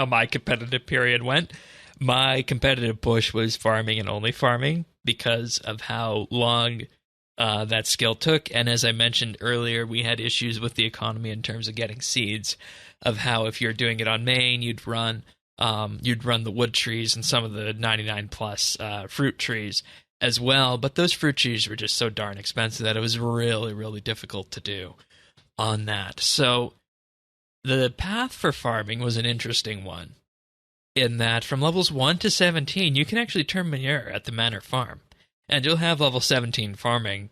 my competitive period went. My competitive push was farming and only farming because of how long that skill took. And as I mentioned earlier, we had issues with the economy in terms of getting seeds, of how if you're doing it on main, you'd run the wood trees and some of the 99 plus fruit trees as well. But those fruit trees were just so darn expensive that it was really, really difficult to do on that. So the path for farming was an interesting one, in that from levels 1 to 17, you can actually turn manure at the manor farm, and you'll have level 17 farming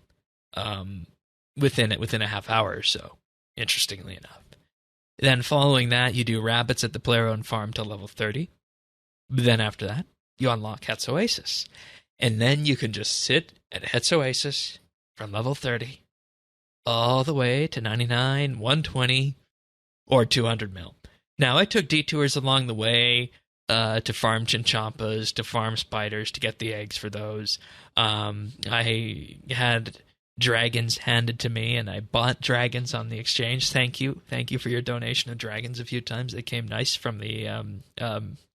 within a half hour or so, interestingly enough. Then following that, you do rabbits at the player-owned farm till level 30. Then after that, you unlock Het's Oasis. And then you can just sit at Het's Oasis from level 30 all the way to 99, 120, or 200 mil. Now, I took detours along the way to farm chinchampas, to farm spiders, to get the eggs for those. I had dragons handed to me, and I bought dragons on the exchange. Thank you for your donation of dragons a few times. They came nice from the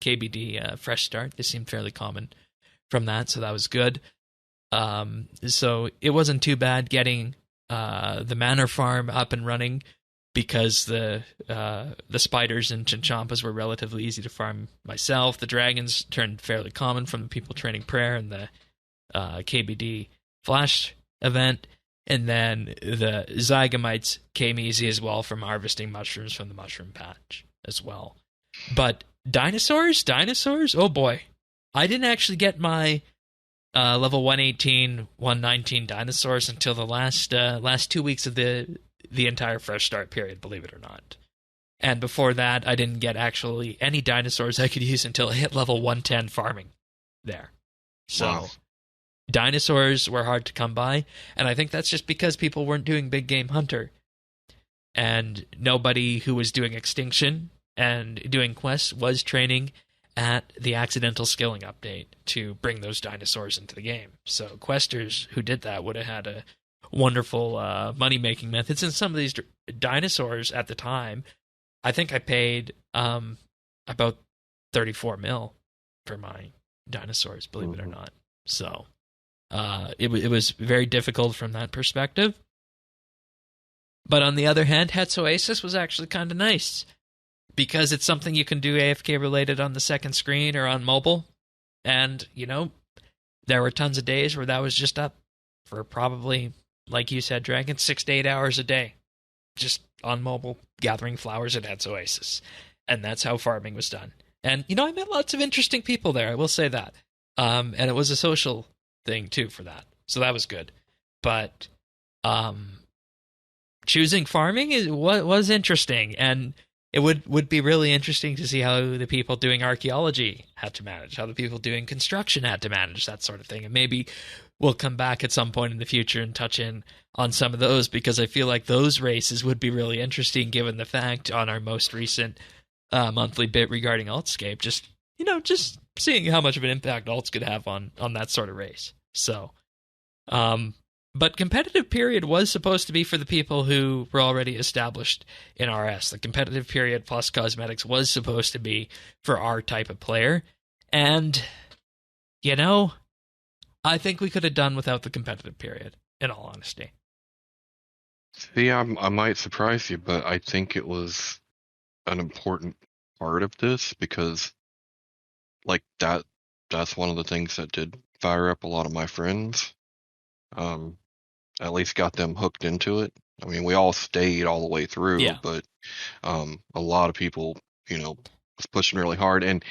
KBD Fresh Start. They seemed fairly common from that, so that was good. So it wasn't too bad getting the manor farm up and running, because the spiders and chinchampas were relatively easy to farm myself. The dragons turned fairly common from the people training prayer and the KBD Flash event. And then the Zygomites came easy as well from harvesting mushrooms from the mushroom patch as well. But dinosaurs, oh boy. I didn't actually get my level 118, 119 dinosaurs until the last 2 weeks of the entire Fresh Start period, believe it or not. And before that, I didn't get actually any dinosaurs I could use until I hit level 110 farming there. So, wow. dinosaurs were hard to come by, and I think that's just because people weren't doing big game hunter, and nobody who was doing extinction and doing quests was training at the accidental skilling update to bring those dinosaurs into the game. So questers who did that would have had a wonderful money-making methods. And some of these dinosaurs at the time, I think I paid about 34 mil for my dinosaurs, believe it or not. So it was very difficult from that perspective. But on the other hand, Het's Oasis was actually kind of nice, because it's something you can do AFK related on the second screen or on mobile. And, you know, there were tons of days where that was just up for probably, like you said, Dragon, 6 to 8 hours a day, just on mobile, gathering flowers at Het's Oasis. And that's how farming was done. And, you know, I met lots of interesting people there, I will say that. And it was a social thing, too, for that. So that was good. But choosing farming was interesting, and it would be really interesting to see how the people doing archaeology had to manage, how the people doing construction had to manage, that sort of thing. And maybe we'll come back at some point in the future and touch in on some of those, because I feel like those races would be really interesting, given the fact on our most recent monthly bit regarding Altscape, just seeing how much of an impact alts could have on that sort of race. So, but competitive period was supposed to be for the people who were already established in RS. The competitive period plus cosmetics was supposed to be for our type of player. And, you know, I think we could have done without the competitive period, in all honesty. See, I might surprise you, but I think it was an important part of this, because, like, that's one of the things that did fire up a lot of my friends. At least got them hooked into it. I mean, we all stayed all the way through, but a lot of people, you know, was pushing really hard. And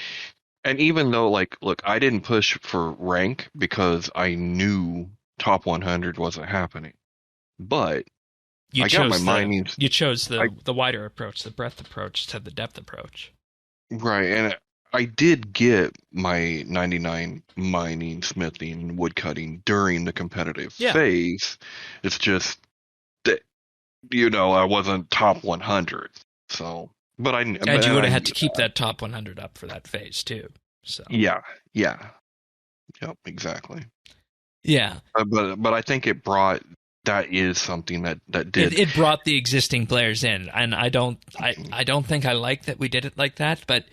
even though, like, look, I didn't push for rank because I knew top 100 wasn't happening, but I got my mining. You chose the wider approach, the breadth approach to the depth approach. Right, and I did get my 99 mining, smithing, woodcutting during the competitive phase. It's just that, you know, I wasn't top 100. So, but and you would have had to keep that top 100 up for that phase too. So yep, exactly. Yeah, but I think that is something that did. It brought the existing players in, and I don't think I like that we did it like that, but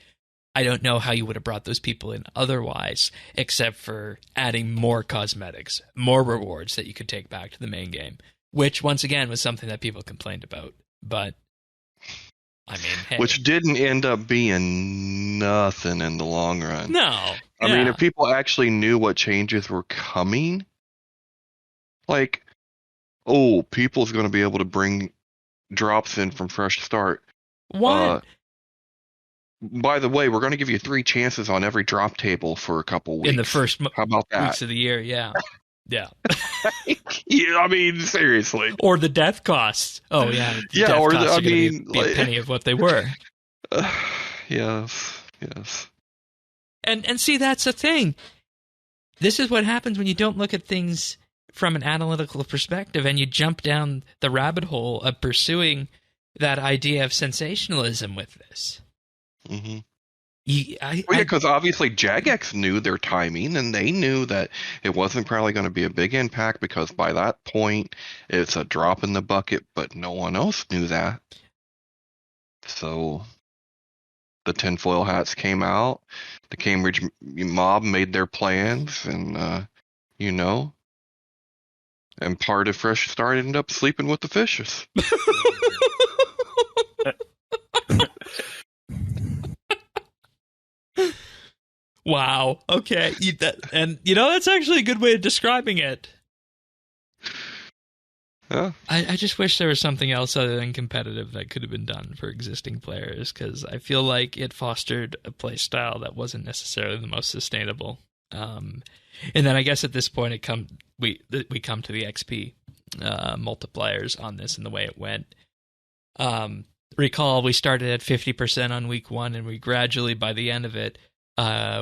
I don't know how you would have brought those people in otherwise, except for adding more cosmetics, more rewards that you could take back to the main game, which, once again, was something that people complained about. But, I mean, hey. Which didn't end up being nothing in the long run. No. I mean, if people actually knew what changes were coming, like, people's going to be able to bring drops in from Fresh Start. What? By the way, we're going to give you 3 chances on every drop table for a couple weeks. In the first How about that? weeks of the year, yeah. Yeah. Yeah, I mean, seriously. Or the death costs. Oh, yeah. Yeah, or be a penny of what they were. Yes. And see, that's the thing. This is what happens when you don't look at things from an analytical perspective and you jump down the rabbit hole of pursuing that idea of sensationalism with this. Mm-hmm. Because obviously Jagex knew their timing, and they knew that it wasn't probably going to be a big impact, because by that point it's a drop in the bucket, but no one else knew that. So the tinfoil hats came out, the Cambridge mob made their plans, and you know, and part of Fresh Start ended up sleeping with the fishes. Wow. Okay. That's actually a good way of describing it. Yeah. I just wish there was something else other than competitive that could have been done for existing players, because I feel like it fostered a play style that wasn't necessarily the most sustainable. And then I guess at this point we come to the XP multipliers on this and the way it went. Recall we started at 50% on week 1, and we gradually, by the end of it,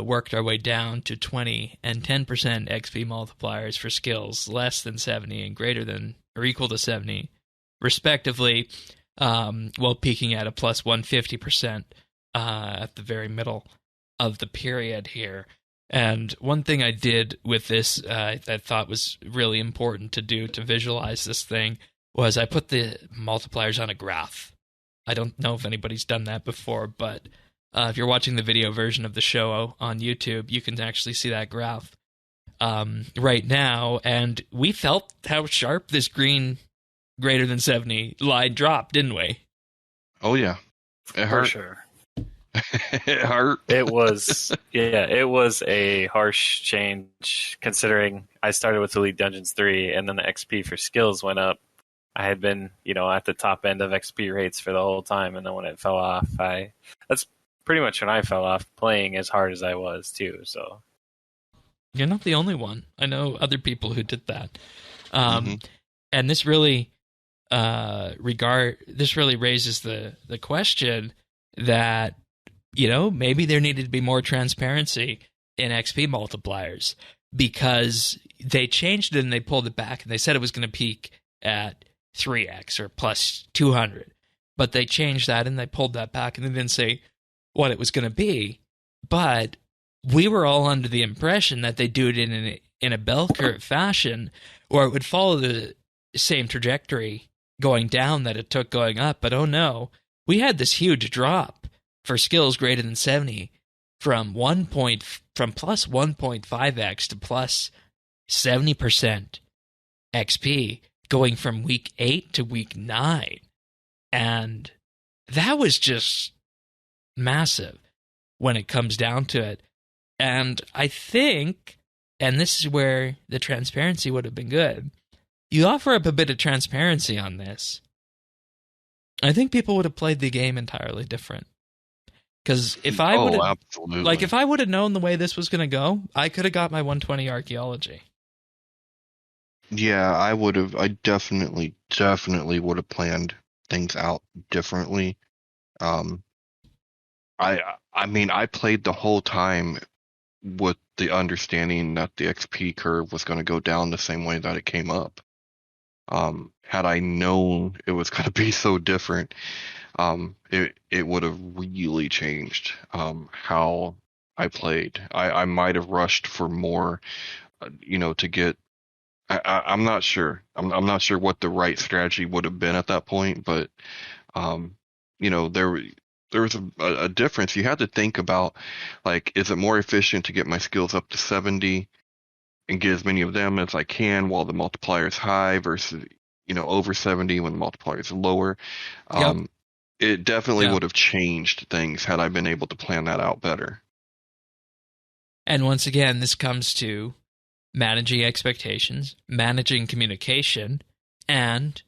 worked our way down to 20 and 10% XP multipliers for skills less than 70 and greater than or equal to 70, respectively, while peaking at a plus 150% at the very middle of the period here. And one thing I did with this I thought was really important to do to visualize this thing was I put the multipliers on a graph. I don't know if anybody's done that before, but if you're watching the video version of the show on YouTube, you can actually see that graph right now. And we felt how sharp this green greater than 70 line dropped, didn't we? Oh, yeah. It hurt. For sure. It hurt. It was a harsh change considering I started with Elite Dungeons 3 and then the XP for skills went up. I had been, at the top end of XP rates for the whole time, and then when it fell off, that's pretty much when I fell off playing as hard as I was too. So you're not the only one. I know other people who did that. And this really raises the question that maybe there needed to be more transparency in XP multipliers, because they changed it and they pulled it back and they said it was going to peak at 3x or plus 200, but they changed that and they pulled that back and they didn't say what it was going to be. But we were all under the impression that they do it in a bell curve fashion, or it would follow the same trajectory going down that it took going up. But oh no, we had this huge drop for skills greater than 70 from plus 1.5x to plus 70% XP going from week 8 to week 9. And that was just massive when it comes down to it. And I think, and this is where the transparency would have been good, you offer up a bit of transparency on this, I think people would have played the game entirely different. Because if I would have, if I would have known the way this was going to go, I could have got my 120 archaeology. Yeah, I would have. I definitely would have planned things out differently. I mean, I played the whole time with the understanding that the XP curve was going to go down the same way that it came up. Had I known it was going to be so different, it would have really changed how I played. I might have rushed for more, to get. I'm not sure. I'm not sure what the right strategy would have been at that point, but there was a difference. You had to think about, is it more efficient to get my skills up to 70 and get as many of them as I can while the multiplier is high versus over 70 when the multiplier is lower. Yep. It definitely would have changed things had I been able to plan that out better. And once again, this comes to managing expectations, managing communication, and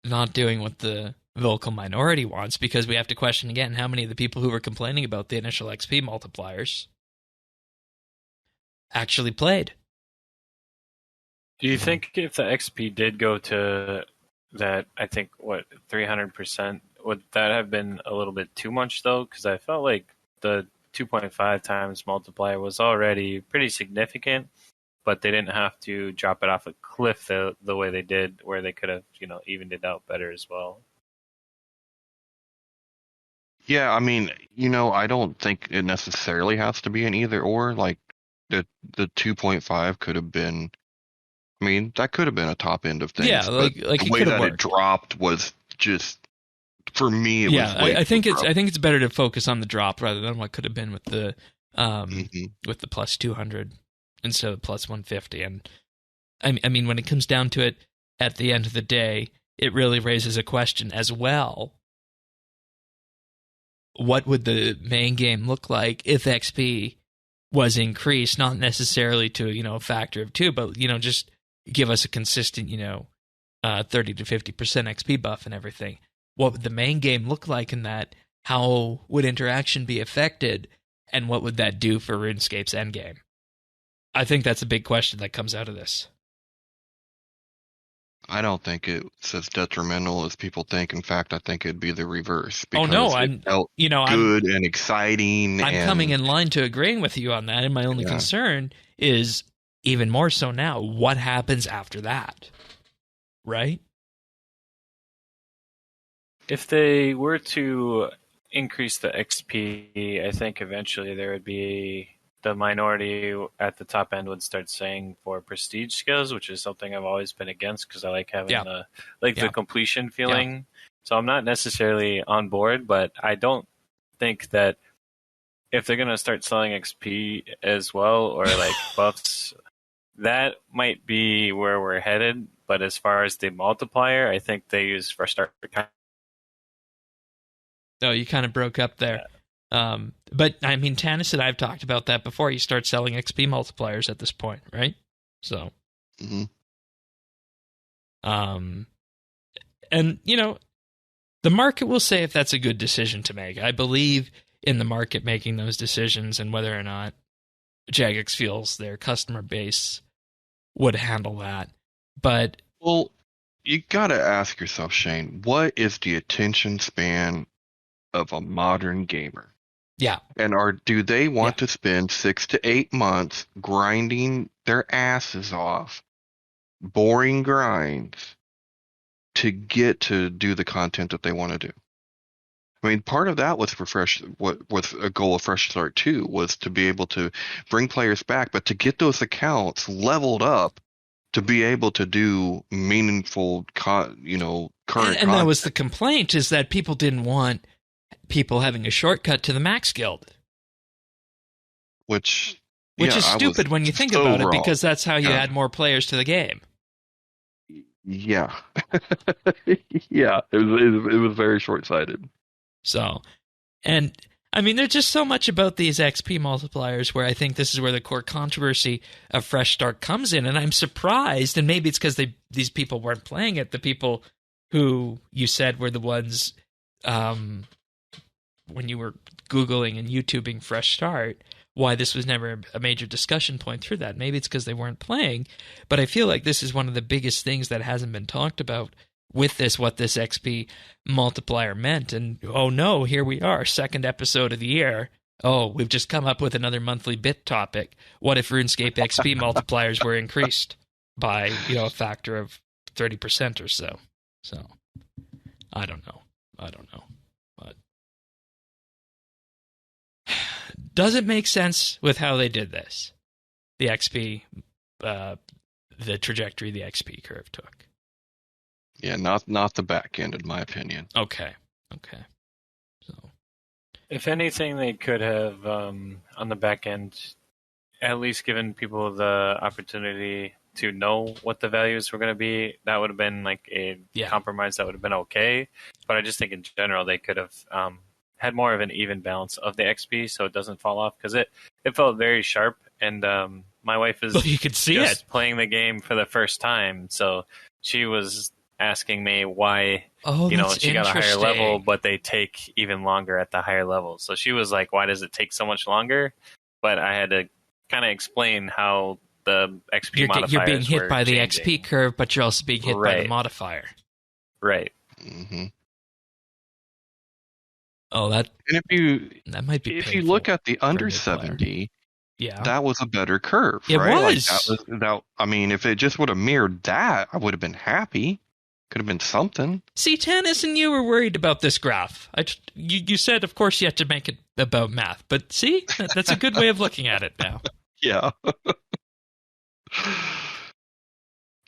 not doing what the vocal minority wants, because we have to question again how many of the people who were complaining about the initial XP multipliers actually played. Do you think if the XP did go to that, 300%, would that have been a little bit too much though? Because I felt like the 2.5 times multiplier was already pretty significant, but they didn't have to drop it off a cliff the way they did, where they could have, evened it out better as well. Yeah, I mean, I don't think it necessarily has to be an either or. The 2.5 could have been. I mean, that could have been a top end of things. Yeah, the way that it dropped was just, for me, it was way I think it's better to focus on the drop rather than what could have been with the with the plus 200 instead of plus 150. And I mean, when it comes down to it, at the end of the day, it really raises a question as well. What would the main game look like if XP was increased, not necessarily to a factor of 2, but just give us a consistent 30 to 50% XP buff and everything? What would the main game look like in that? How would interaction be affected, and what would that do for RuneScape's endgame? I think that's a big question that comes out of this. I don't think it's as detrimental as people think. In fact, I think it'd be the reverse. Oh no, it felt I'm good and exciting. I'm and, coming in line to agreeing with you on that, and my only concern is even more so now. What happens after that? Right? If they were to increase the XP, I think eventually there would be the minority at the top end would start saying for prestige skills, which is something I've always been against because I like having the completion feeling. Yeah. So I'm not necessarily on board, but I don't think that if they're going to start selling XP as well or like buffs, that might be where we're headed. But as far as the multiplier, I think they use Fresh Start. No, you kind of broke up there. Yeah. But I mean, Tanis and I have talked about that before. You start selling XP multipliers at this point, right? So, and you know, the market will say if that's a good decision to make. I believe in the market making those decisions and whether or not Jagex feels their customer base would handle that. But well, you got to ask yourself, Shane, what is the attention span of a modern gamer? Yeah. And do they want to spend 6 to 8 months grinding their asses off, boring grinds, to get to do the content that they want to do? I mean, part of that was what was a goal of Fresh Start 2 was to be able to bring players back, but to get those accounts leveled up to be able to do meaningful, current content. And that was the complaint, is that people didn't want people having a shortcut to the Max Guild. Which is stupid when you think about it, because that's how you add more players to the game. Yeah. Yeah, it was very short-sighted. So, and I mean, there's just so much about these XP multipliers where I think this is where the core controversy of Fresh Start comes in, and I'm surprised, and maybe it's because these people weren't playing it, the people who you said were the ones when you were Googling and YouTubing Fresh Start, why this was never a major discussion point through that. Maybe it's because they weren't playing, but I feel like this is one of the biggest things that hasn't been talked about with this, what this XP multiplier meant. And oh no, here we are, second episode of the year. Oh, we've just come up with another monthly bit topic. What if RuneScape XP multipliers were increased by, a factor of 30% or so? So, I don't know. But does it make sense with how they did this? The XP, the trajectory the XP curve took. Yeah, not the back end, in my opinion. Okay. So, if anything, they could have on the back end at least given people the opportunity to know what the values were going to be. That would have been like a compromise that would have been okay. But I just think in general they could have had more of an even balance of the XP so it doesn't fall off, because it felt very sharp. And my wife is you could see just it playing the game for the first time, so she was asking me why she got a higher level, but they take even longer at the higher level. So she was like, why does it take so much longer? But I had to kind of explain how the XP modifiers you're being hit by changing. The XP curve, but you're also being hit by the modifier. Right. Mm-hmm. Oh, that might be. If you look at the under 70, that was a better curve. It right? was. I mean, if it just would have mirrored that, I would have been happy. Could have been something. See, Tanis and you were worried about this graph. You said, of course, you had to make it about math. But see, that's a good way of looking at it now. Yeah.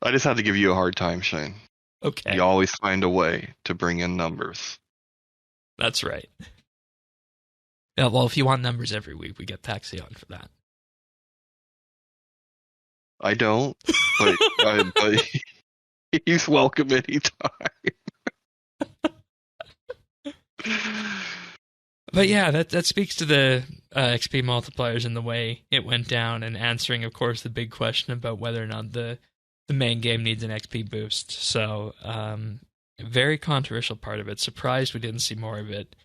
I just had to give you a hard time, Shane. Okay. You always find a way to bring in numbers. That's right. Yeah, well, if you want numbers every week, we get Taxi on for that. I don't, but he's welcome anytime. But yeah, that speaks to the XP multipliers and the way it went down, and answering, of course, the big question about whether or not the main game needs an XP boost. So, very controversial part of it. Surprised we didn't see more of it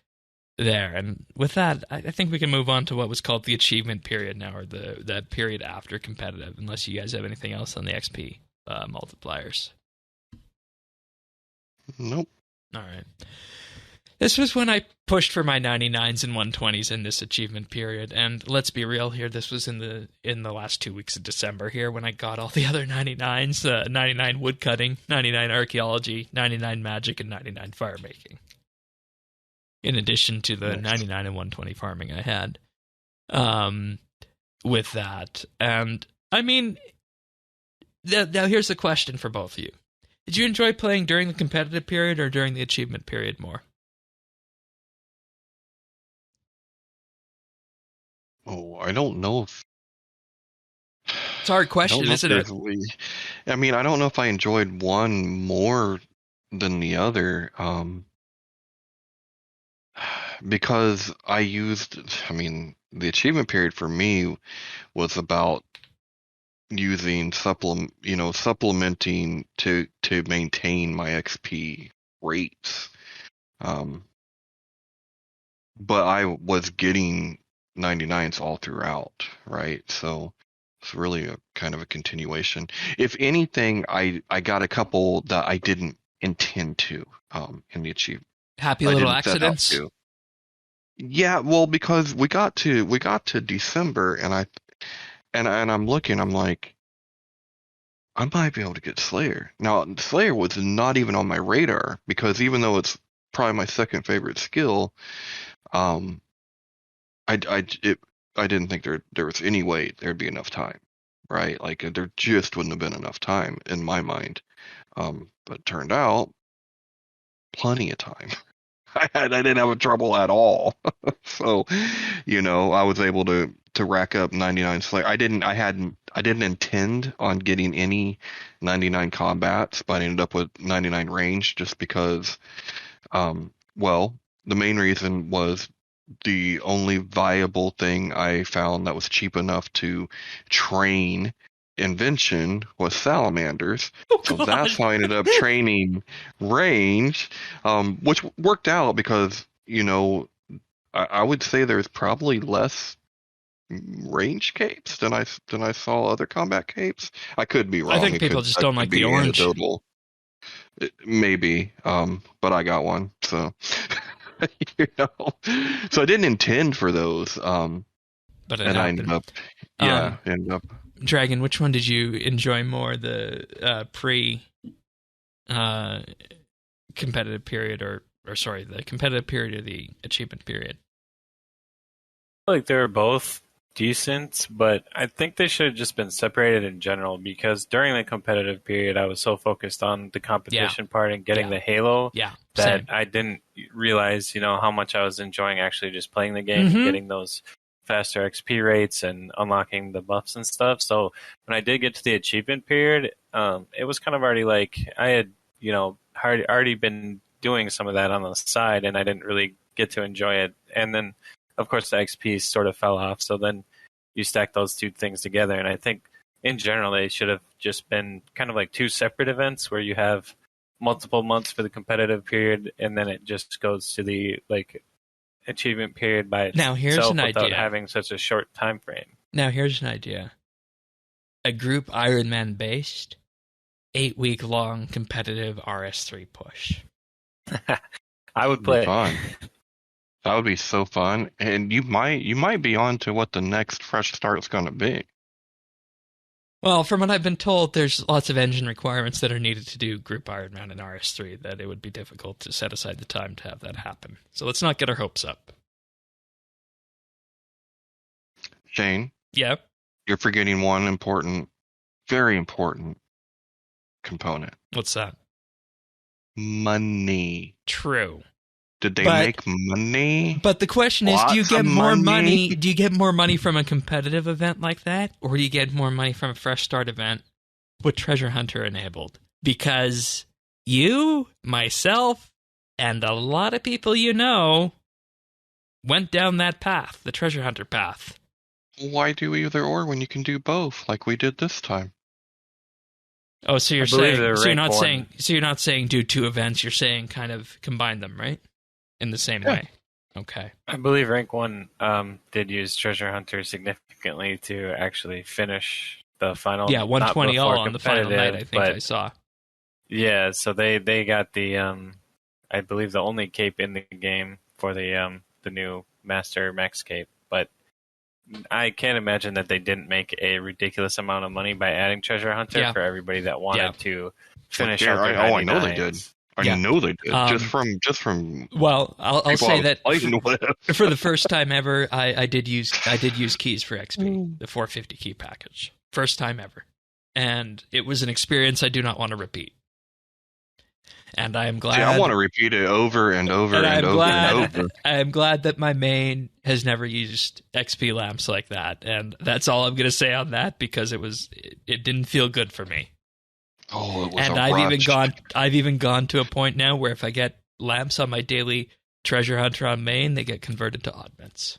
there. And with that, I think we can move on to what was called the achievement period now, or the period after competitive, unless you guys have anything else on the XP multipliers. Nope. All right. This was when I pushed for my 99s and 120s in this achievement period, and let's be real here, this was in the last 2 weeks of December here when I got all the other 99s, 99 woodcutting, 99 archaeology, 99 magic, and 99 firemaking. In addition to the 99 and 120 farming I had with that. And, I mean, now here's the question for both of you. Did you enjoy playing during the competitive period or during the achievement period more? Oh, I don't know if... It's a hard question, isn't it? I mean, I don't know if I enjoyed one more than the other. Because the achievement period for me was about using supplementing to maintain my XP rates. But I was getting 99s all throughout, right? So it's really a kind of a continuation. If anything, I got a couple that I didn't intend to in the achievement. Happy little accidents. Yeah, well, because we got to December, and I'm looking, I'm like, I might be able to get Slayer. Now, Slayer was not even on my radar because even though it's probably my second favorite skill, I didn't think there was any way there'd be enough time, right? Like there just wouldn't have been enough time in my mind. But it turned out plenty of time. I didn't have trouble at all. So, I was able to rack up 99 Slayer. I didn't intend on getting any 99 combats, but I ended up with 99 range just because, the main reason was the only viable thing I found that was cheap enough to train invention was salamanders. So that's how I ended up training range, which worked out because, I would say there's probably less range capes than I saw other combat capes. I could be wrong. I think people just don't like the orange. Maybe, but I got one, so so I didn't intend for those. But it happened. I ended up. Dragon, which one did you enjoy more, the competitive period, or the competitive period or the achievement period? I feel like they're both decent, but I think they should have just been separated in general because during the competitive period, I was so focused on the competition part and getting the halo that I didn't realize, how much I was enjoying actually just playing the game and getting those faster XP rates and unlocking the buffs and stuff. So when I did get to the achievement period, it was kind of already like I had, already been doing some of that on the side and I didn't really get to enjoy it. And then, of course, the XP sort of fell off. So then you stack those two things together. And I think in general, they should have just been kind of like two separate events where you have multiple months for the competitive period and then it just goes to the achievement period by itself. Now here's an without idea. Having such a short time frame. Now here's an idea. A group Iron Man based 8-week long competitive RS3 push. I would play. Fun. That would be so fun, and you might be on to what the next fresh start is going to be. Well, from what I've been told, there's lots of engine requirements that are needed to do Group Iron Man and RS3 that it would be difficult to set aside the time to have that happen. So let's not get our hopes up. Shane? Yeah? You're forgetting one important, very important component. What's that? Money. True. Did they make money? But the question is, do you get more money? Do you get more money from a competitive event like that, or do you get more money from a fresh start event with Treasure Hunter enabled? Because you, myself, and a lot of people went down that path, the Treasure Hunter path. Why do either or when you can do both, like we did this time? Oh, so you're not saying do two events. You're saying kind of combine them, right? In the same way. Okay. I believe rank 1 did use Treasure Hunter significantly to actually finish the final. Yeah, 120 all on the final night, I think I saw. Yeah, so they got the I believe the only cape in the game for the new Master Max cape, but I can't imagine that they didn't make a ridiculous amount of money by adding Treasure Hunter Yeah. for everybody that wanted to finish Yeah, out their I know they did. 99s. I Yeah. know they did. Just from Well, I'll people I say was that playing with. for the first time ever, I did use keys for XP, the 450 key package. First time ever. And it was an experience I do not want to repeat. And I am glad. See, I want to repeat it over and over and over and over. I am glad that my main has never used XP lamps like that, and that's all I'm going to say on that because it didn't feel good for me. Oh, it was and a I've even gone to a point now where if I get lamps on my daily treasure hunter on main, they get converted to oddments.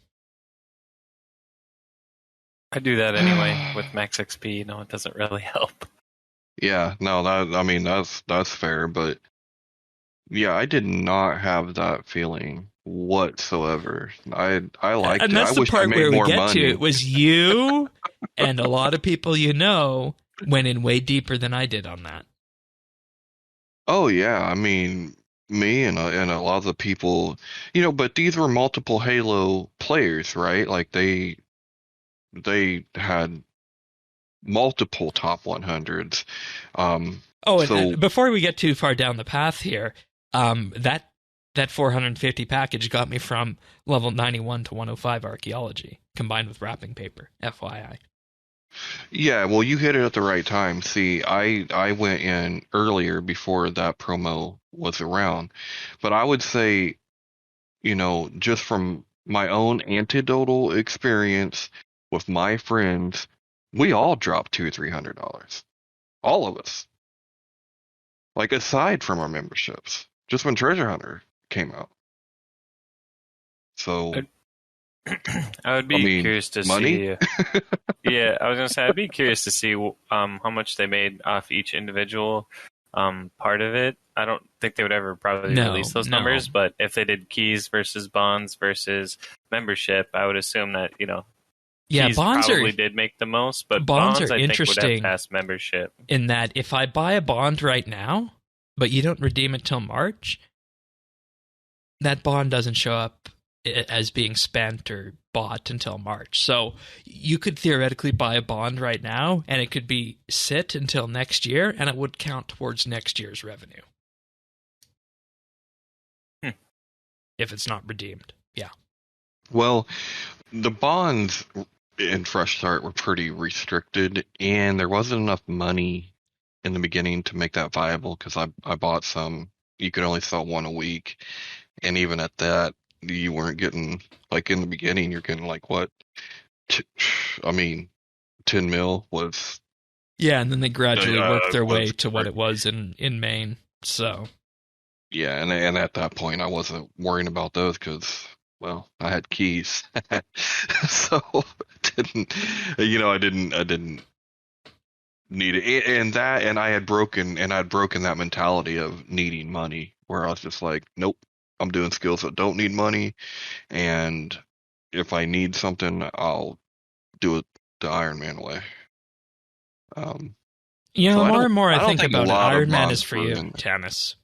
I do that anyway with Max XP. No, it doesn't really help. Yeah, no, that's fair, but yeah, I did not have that feeling whatsoever. I liked and it. that's I the wish I part made where we more get money. to. It was you and a lot of people went in way deeper than I did on that. Oh yeah, I mean, me and a lot of the people, but these were multiple Halo players, right? Like they had multiple top 100s. And before we get too far down the path here, that 450 package got me from level 91 to 105 archaeology, combined with wrapping paper, FYI. Yeah, well, you hit it at the right time. See, I went in earlier before that promo was around, but I would say, just from my own anecdotal experience with my friends, we all dropped $200-300, all of us. Like aside from our memberships, just when Treasure Hunter came out. So, I would be curious to money? see. Yeah, I was gonna say I'd be curious to see how much they made off each individual part of it. I don't think they would ever probably release those numbers, but if they did keys versus bonds versus membership, I would assume that keys bonds probably did make the most, but bonds are I interesting think would have passed membership. In that if I buy a bond right now, but you don't redeem it till March, that bond doesn't show up as being spent or bought until March. So you could theoretically buy a bond right now, and it could be sit until next year, and it would count towards next year's revenue. If it's not redeemed. Yeah. Well, the bonds in Fresh Start were pretty restricted, and there wasn't enough money in the beginning to make that viable because I bought some. You could only sell one a week, and even at that, you weren't getting, like in the beginning, you're getting like what? 10 mil was. Yeah, and then they gradually worked their way to what it was in Maine. So. Yeah, and at that point, I wasn't worrying about those because, well, I had keys, so I didn't need it, and I had broken that mentality of needing money, where I was just like, nope, I'm doing skills that don't need money, and if I need something, I'll do it the Iron Man way. The more and more I think about it, Iron Man is for you, Tannis.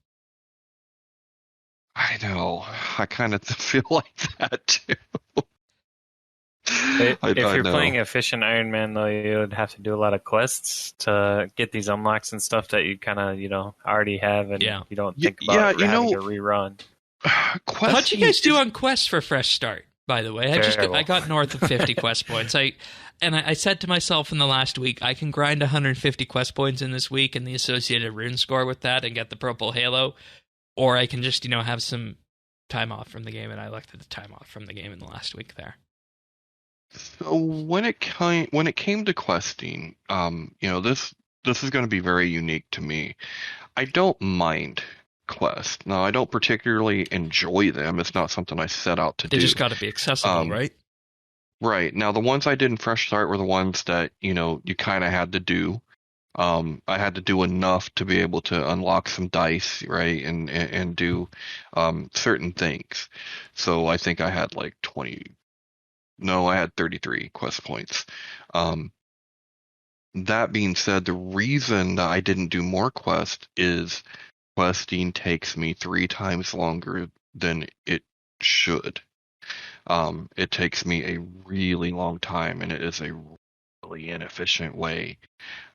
I know. I kind of feel like that too. If you're playing efficient Iron Man, though, you would have to do a lot of quests to get these unlocks and stuff that you kind of already have, and you don't think about having to rerun. How'd you guys do on quests for Fresh Start? By the way, I got north of 50 quest points. I said to myself in the last week, I can grind 150 quest points in this week and the associated rune score with that and get the purple halo, or I can just have some time off from the game, and I elected the time off from the game in the last week there. So when it came to questing, this is going to be very unique to me. I don't mind quests. Now, I don't particularly enjoy them. It's not something I set out to do. They just got to be accessible, right? Right. Now, the ones I did in Fresh Start were the ones that, you kind of had to do. I had to do enough to be able to unlock some dice, right, and do certain things. So I think I had like 20. No, I had 33 quest points. that being said, the reason that I didn't do more quests is questing takes me 3 times longer than it should. It takes me a really long time, and it is a really inefficient way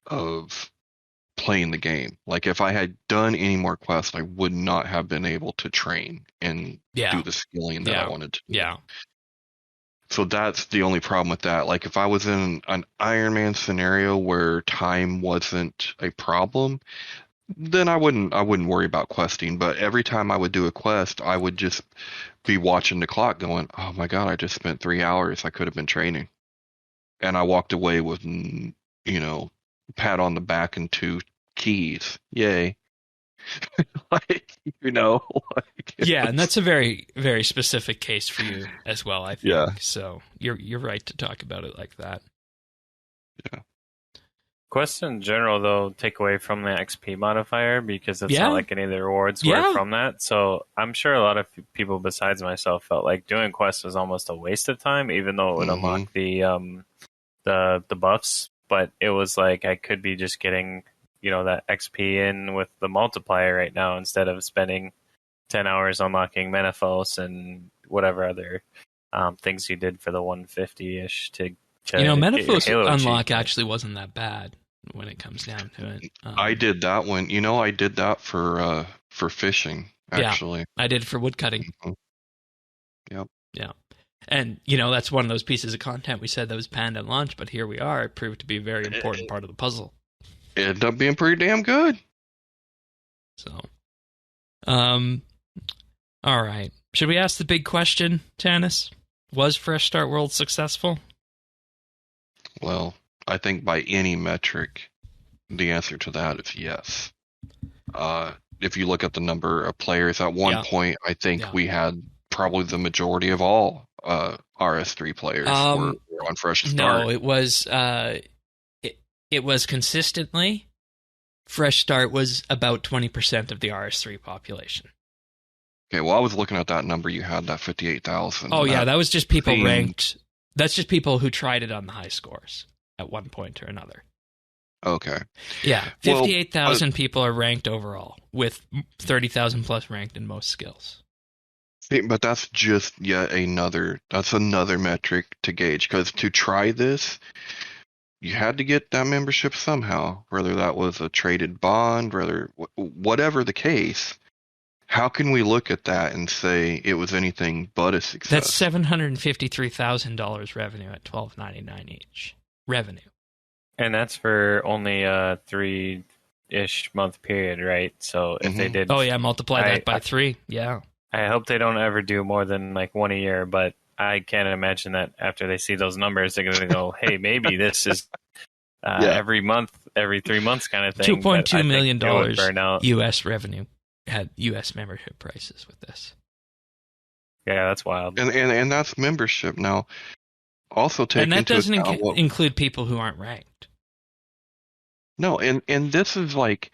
of playing the game. Like, if I had done any more quests, I would not have been able to train and do the skilling that I wanted to do. Yeah. So that's the only problem with that. Like, if I was in an Iron Man scenario where time wasn't a problem, then I wouldn't worry about questing. But every time I would do a quest, I would just be watching the clock going, oh my God, I just spent 3 hours. I could have been training. And I walked away with, pat on the back and 2 keys. Yay. Like, Yeah, and that's a very, very specific case for you as well, I think. Yeah. So you're right to talk about it like that. Yeah. Quests in general, though, take away from the XP modifier because it's not like any of the rewards were from that. So I'm sure a lot of people besides myself felt like doing quests was almost a waste of time, even though it would unlock the buffs. But it was like I could be just getting, that XP in with the multiplier right now instead of spending 10 hours unlocking Menaphos and whatever other things you did for the 150-ish to Menaphos unlock actually wasn't that bad when it comes down to it. I did that one. I did that for fishing, actually. Yeah, I did for woodcutting. Mm-hmm. Yep. Yeah. And, that's one of those pieces of content we said that was panned at launch, but here we are. It proved to be a very important part of the puzzle. It ended up being pretty damn good. So, all right. Should we ask the big question, Tanis? Was Fresh Start World successful? Well, I think by any metric, the answer to that is yes. If you look at the number of players, at one point, I think we had probably the majority of all RS3 players were on Fresh Start. No, it was it was consistently. Fresh Start was about 20% of the RS3 population. Okay, well, I was looking at that number you had, that 58,000. Oh, yeah, that was just people ranked. That's just people who tried it on the high scores at one point or another. Okay. Yeah, 58,000 people are ranked overall, with 30,000 plus ranked in most skills. But that's just another metric to gauge, because to try this, you had to get that membership somehow, whether that was a traded bond, whatever the case. How can we look at that and say it was anything but a success? That's $753,000 revenue at $12.99 each. Revenue. And that's for only a 3-ish month period, right? So if they did... Oh, yeah, multiply that by 3. Yeah. I hope they don't ever do more than like 1 a year, but I can't imagine that after they see those numbers, they're going to go, hey, maybe this is every month, every 3 months kind of thing. $2.2 million U.S. revenue had U.S. membership prices with this. Yeah, that's wild. And that's membership. Now, also take into account... And that doesn't include people who aren't ranked. No, and this is like...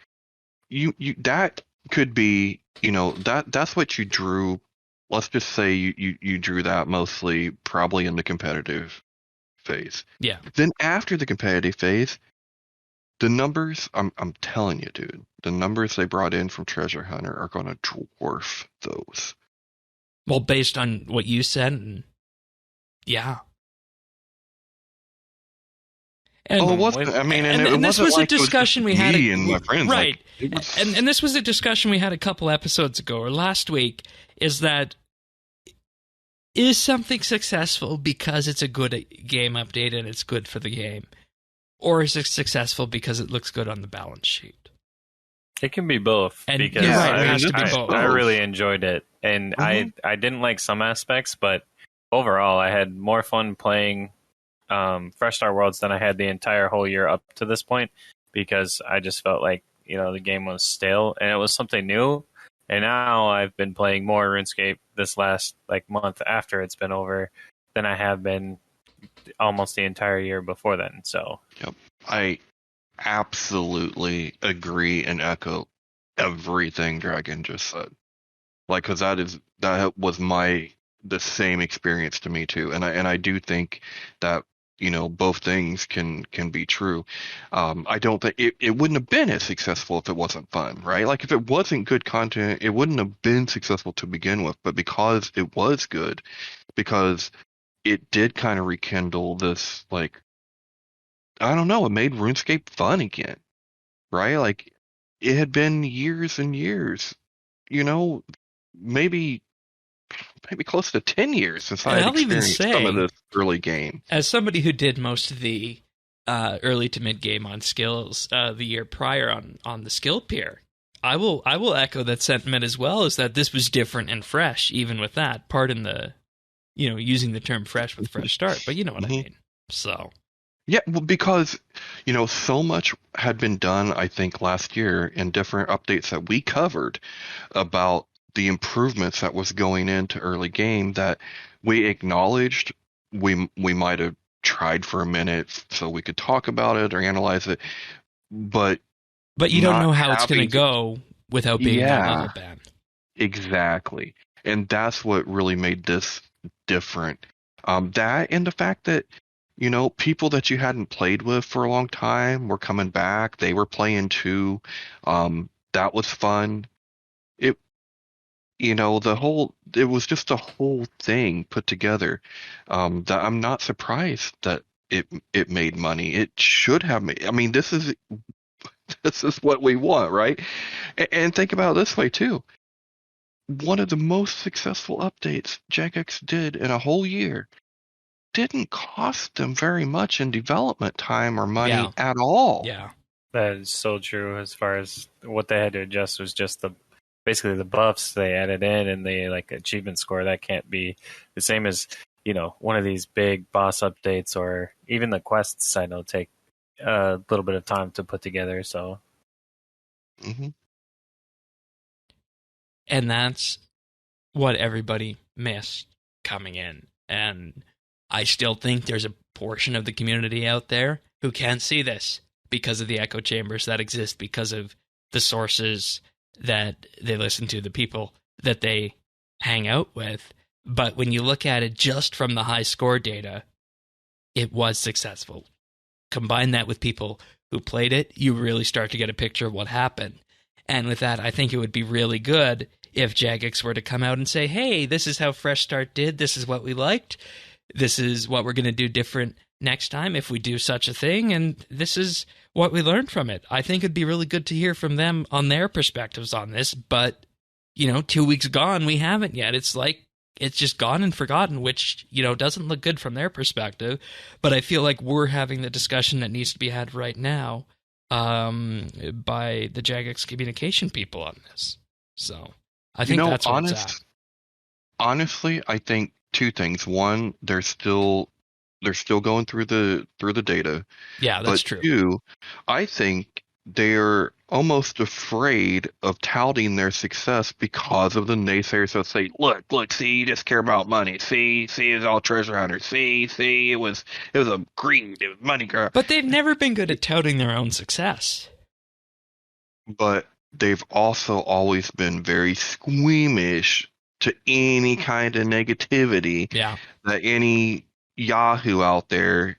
you that could be... that's what you drew. Let's just say you drew that mostly probably in the competitive phase. Yeah. Then after the competitive phase, the numbers, I'm telling you, dude, the numbers they brought in from Treasure Hunter are going to dwarf those. Well, based on what you said, yeah. And, well, it wasn't. I mean, and this was a discussion we had. And my friends, right? Like, and this was a discussion we had a couple episodes ago or last week. Is something successful because it's a good game update and it's good for the game, or is it successful because it looks good on the balance sheet? It can be both. And because it has to be both. I really enjoyed it, and I didn't like some aspects, but overall, I had more fun playing Fresh Start Worlds than I had the entire whole year up to this point, because I just felt like the game was stale and it was something new. And now I've been playing more RuneScape this last month after it's been over than I have been almost the entire year before then. So yep, I absolutely agree and echo everything Dragon just said. Because that was the same experience to me too, and I do think that both things can be true. I don't think it wouldn't have been as successful if it wasn't fun, right? Like if it wasn't good content, it wouldn't have been successful to begin with. But because it was good, because it did kind of rekindle this, like, I don't know, it made RuneScape fun again, right? Like it had been years and years, you know, maybe close to 10 years since I And had I'll even experienced some of say, this early game. as somebody who did most of the early to mid game on skills the year prior on the skill pier, I will echo that sentiment as well, is that this was different and fresh, even with that. Pardon the, using the term fresh with fresh start, but you know what I mean. So. Yeah, well, because, so much had been done, I think, last year in different updates that we covered about the improvements that was going into early game that we acknowledged. We might have tried for a minute so we could talk about it or analyze it, but you don't know how it's going to having go without being that level ban. Exactly. And that's what really made this different. That and the fact that, people that you hadn't played with for a long time were coming back. They were playing too. That was fun. It, it was just a whole thing put together. That I'm not surprised that it made money. It should have made. I mean, this is what we want, right? And think about it this way too. One of the most successful updates Jagex did in a whole year didn't cost them very much in development time or money at all. Yeah. That is so true. As far as what they had to adjust was just basically the buffs they added in and the achievement score. That can't be the same as, one of these big boss updates, or even the quests I know take a little bit of time to put together. So. Mm-hmm. And that's what everybody missed coming in. And I still think there's a portion of the community out there who can't see this because of the echo chambers that exist, because of the sources that they listen to, the people that they hang out with. But when you look at it just from the high score data, it was successful. Combine that with people who played it, you really start to get a picture of what happened. And with that, I think it would be really good if Jagex were to come out and say, hey, this is how Fresh Start did, this is what we liked, this is what we're going to do different next time if we do such a thing, and this is what we learned from it. I think it'd be really good to hear from them on their perspectives on this, but, 2 weeks gone, we haven't yet. It's like it's just gone and forgotten, which, doesn't look good from their perspective, but I feel like we're having the discussion that needs to be had right now by the Jagex communication people on this. So I think that's where it's at. Honestly, I think two things. One, they're still going through the data. Yeah, that's true. Two, I think they're almost afraid of touting their success because of the naysayers that say, look, see, you just care about money. See, it's all treasure hunters. See, it was a greed, it was money grab. But they've never been good at touting their own success. But they've also always been very squeamish to any kind of negativity that any Yahoo out there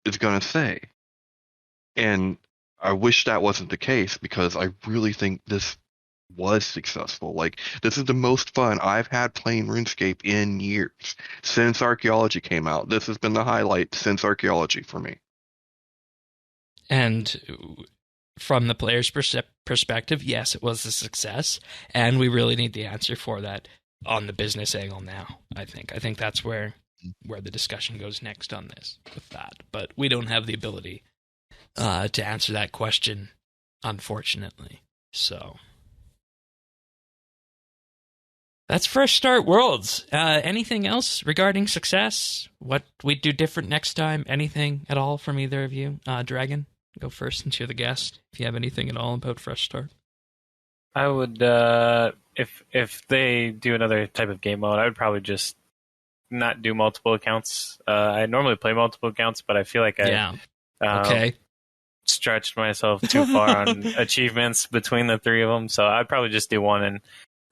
is going to say. And I wish that wasn't the case, because I really think this was successful. Like, this is the most fun I've had playing RuneScape in years. Since Archaeology came out, this has been the highlight since Archaeology for me. And from the player's perspective, yes, it was a success, and we really need the answer for that on the business angle now. I think that's where the discussion goes next on this with that. But we don't have the ability to answer that question, unfortunately. So that's Fresh Start Worlds. Anything else regarding success? What we'd do different next time? Anything at all from either of you? Dragon, go first since you're the guest. If you have anything at all about Fresh Start. I would, if they do another type of game mode, I would probably just not do multiple accounts. I normally play multiple accounts, but I feel like I stretched myself too far on achievements between the three of them. So I'd probably just do one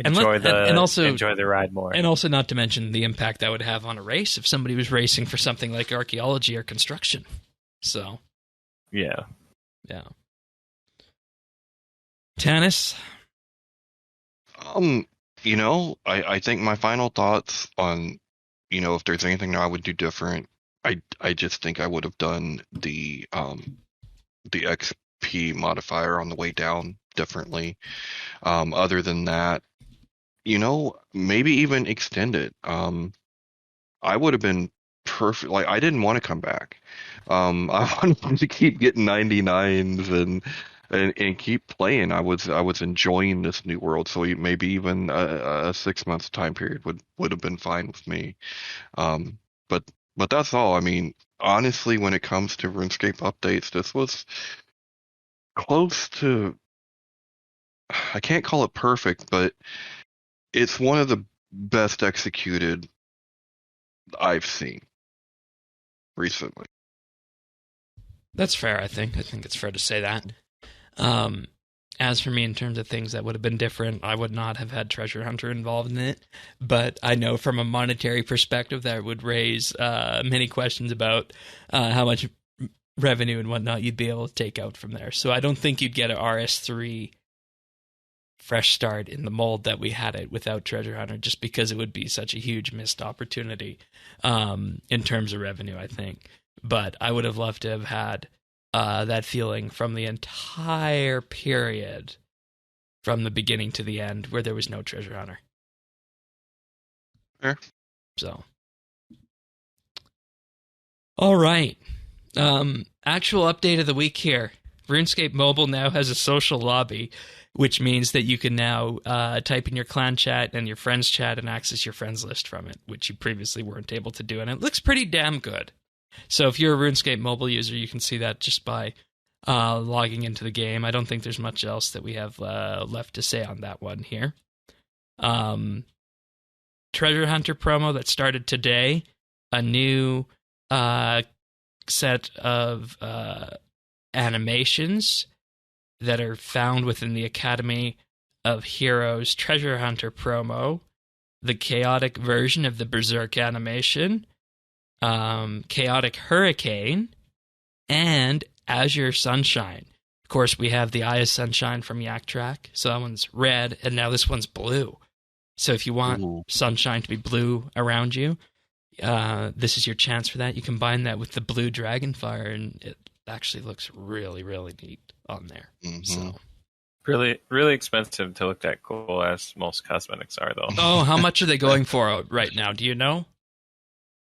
enjoy also enjoy the ride more. And also, not to mention the impact that would have on a race if somebody was racing for something like archaeology or construction. So, yeah. Tannis? I think my final thoughts on, if there's anything that I would do different, I just think I would have done the XP modifier on the way down differently. Other than that, maybe even extend it. I would have been perfect. Like, I didn't want to come back. I wanted to keep getting 99s and keep playing. I was enjoying this new world. So maybe even a 6 months time period would have been fine with me. But that's all. I mean, honestly, when it comes to RuneScape updates, this was close to, I can't call it perfect, but it's one of the best executed I've seen recently. That's fair, I think. I think it's fair to say that. As for me, in terms of things that would have been different, I would not have had Treasure Hunter involved in it. But I know from a monetary perspective that would raise many questions about how much revenue and whatnot you'd be able to take out from there. So I don't think you'd get an RS3 fresh start in the mold that we had it without Treasure Hunter, just because it would be such a huge missed opportunity in terms of revenue, I think. But I would have loved to have had that feeling from the entire period, from the beginning to the end, where there was no Treasure Hunter. Sure. So, all right. Actual update of the week here. RuneScape Mobile now has a social lobby, which means that you can now type in your clan chat and your friends chat and access your friends list from it, which you previously weren't able to do. And it looks pretty damn good. So if you're a RuneScape Mobile user, you can see that just by logging into the game. I don't think there's much else that we have left to say on that one here. Treasure Hunter promo that started today. A new set of animations that are found within the Academy of Heroes Treasure Hunter promo. The chaotic version of the Berserk animation. Chaotic Hurricane, and Azure Sunshine. Of course, we have the Eye of Sunshine from Yak Track, so that one's red, and now this one's blue. So if you want sunshine to be blue around you, this is your chance for that. You combine that with the blue Dragonfire, and it actually looks really, really neat on there. Mm-hmm. So Really, really expensive to look that cool as most cosmetics are, though. Oh, how much are they going for right now? Do you know?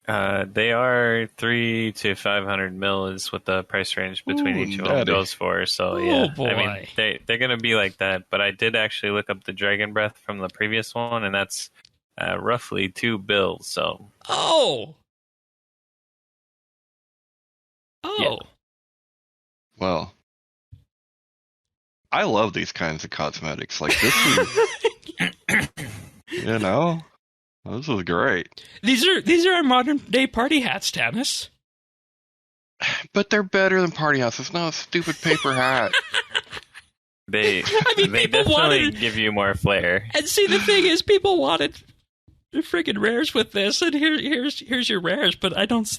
They are 300 to 500 mil is what the price range between each of them goes for. So yeah, boy. I mean they're gonna be like that. But I did actually look up the Dragon Breath from the previous one, and that's roughly $2 bills. So yeah. Well, I love these kinds of cosmetics. Like this is, this is great. These are our modern day party hats, Tannis. But they're better than party hats. It's not a stupid paper hat. They people definitely wanted, give you more flair. And see, the thing is, people wanted friggin' rares with this, and here's your rares. But I don't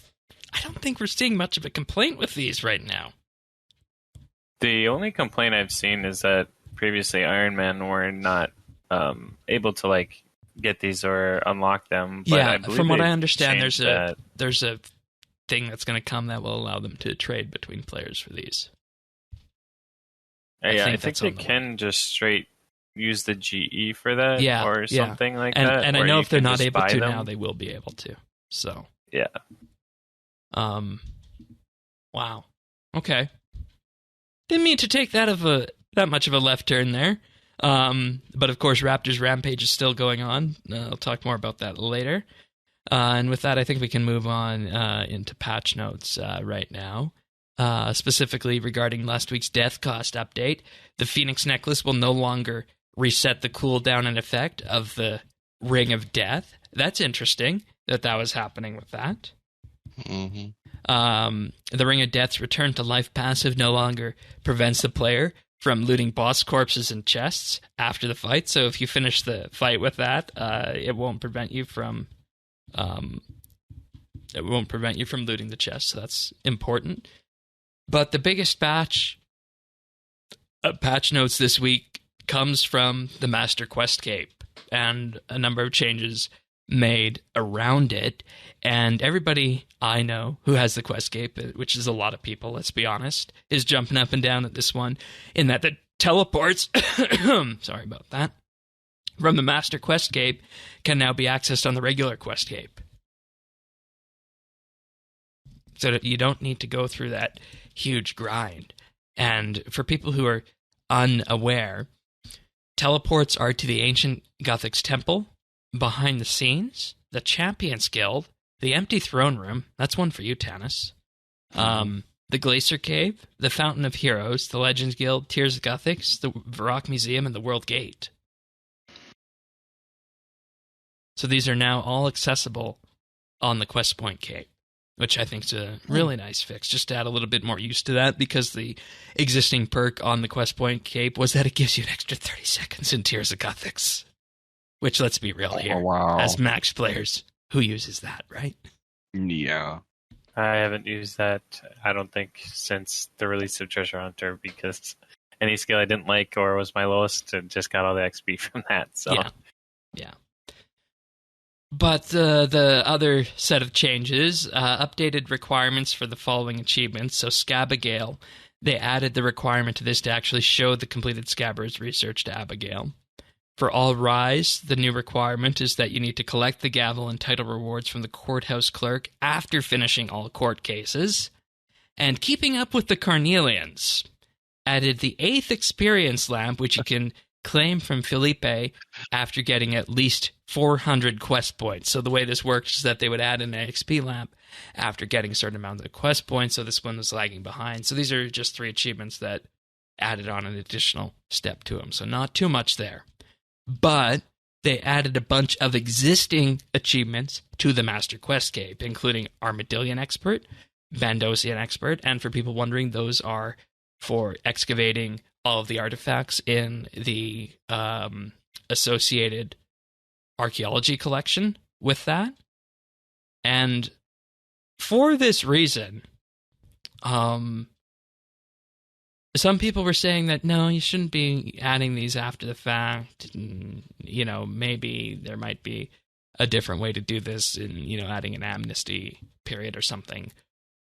think we're seeing much of a complaint with these right now. The only complaint I've seen is that previously Iron Man were not able to get these or unlock them. But yeah, I believe from what I they've understand, changed there's a thing that's going to come that will allow them to trade between players for these. I think they can just straight use the GE for that, or something like that. And I know if they're not able to now, they will be able to. So yeah. Wow. Okay. Didn't mean to take that much of a left turn there. But of course, Raptors Rampage is still going on. I'll talk more about that later. And with that, I think we can move on into patch notes right now. Specifically regarding last week's death cost update, the Phoenix Necklace will no longer reset the cooldown and effect of the Ring of Death. That's interesting that was happening with that. Mm-hmm. The Ring of Death's return to life passive no longer prevents the player from looting boss corpses and chests after the fight. So if you finish the fight with that, it won't prevent you from looting the chest. So that's important. But the biggest patch notes this week comes from the Master Quest Cape and a number of changes made around it. And everybody I know who has the Quest Cape, which is a lot of people, let's be honest, is jumping up and down at this one, in that the teleports, sorry about that, from the Master Quest Cape can now be accessed on the regular Quest Cape. So that you don't need to go through that huge grind. And for people who are unaware, teleports are to the ancient Gothic's temple, behind the scenes, the Champions Guild, the Empty Throne Room, that's one for you, Tanis, the Glacier Cave, the Fountain of Heroes, the Legends Guild, Tears of Gothics, the Varrock Museum, and the World Gate. So these are now all accessible on the Quest Point Cape, which I think is a really nice fix, just to add a little bit more use to that, because the existing perk on the Quest Point Cape was that it gives you an extra 30 seconds in Tears of Gothics. Which, let's be real here, as max players, who uses that, right? Yeah. I haven't used that, I don't think, since the release of Treasure Hunter, because any skill I didn't like or was my lowest, it just got all the XP from that. So Yeah. But the other set of changes, updated requirements for the following achievements. So Scabigail, they added the requirement to this to actually show the completed Scabbers research to Abigail. For All Rise, the new requirement is that you need to collect the gavel and title rewards from the courthouse clerk after finishing all court cases. And Keeping Up with the Carnelians added the 8th experience lamp, which you can claim from Felipe after getting at least 400 quest points. So the way this works is that they would add an XP lamp after getting a certain amount of quest points, so this one was lagging behind. So these are just 3 achievements that added on an additional step to them, so not too much there. But they added a bunch of existing achievements to the Master Quest Cape, including Armadillion Expert, Vandosian Expert, and for people wondering, those are for excavating all of the artifacts in the associated archaeology collection with that. And for this reason, some people were saying that, no, you shouldn't be adding these after the fact. And, maybe there might be a different way to do this in, adding an amnesty period or something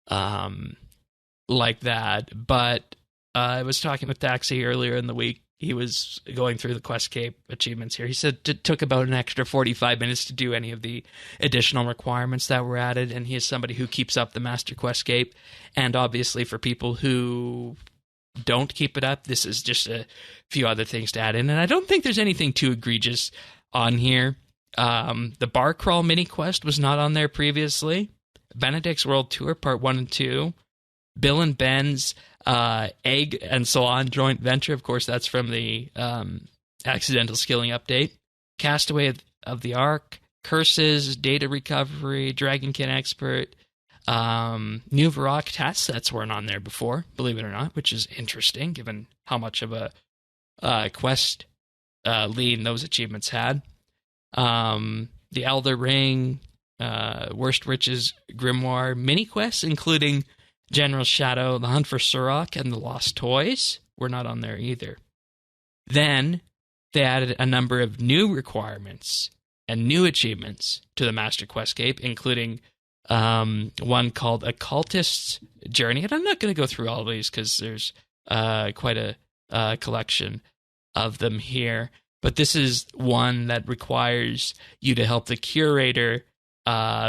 like that. But I was talking with Daxi earlier in the week. He was going through the Quest Cape achievements here. He said it took about an extra 45 minutes to do any of the additional requirements that were added, and he is somebody who keeps up the Master Quest Cape. And obviously for people who don't keep it up, this is just a few other things to add in, and I don't think there's anything too egregious on here. The Bar Crawl mini quest was not on there previously. Benedict's World Tour Part 1 and 2. Bill and Ben's Egg and Salon joint venture, of course that's from the accidental skilling update. Castaway of the Ark, Curses, Data Recovery, Dragonkin Expert. New Varrock task sets weren't on there before, believe it or not, which is interesting given how much of a quest lean those achievements had. The Elder Ring, Worst Witches Grimoire mini quests, including General Shadow, The Hunt for Surok, and The Lost Toys, were not on there either. Then they added a number of new requirements and new achievements to the Master Quest Cape, including one called Occultist's Journey. And I'm not going to go through all of these because there's quite a collection of them here. But this is one that requires you to help the curator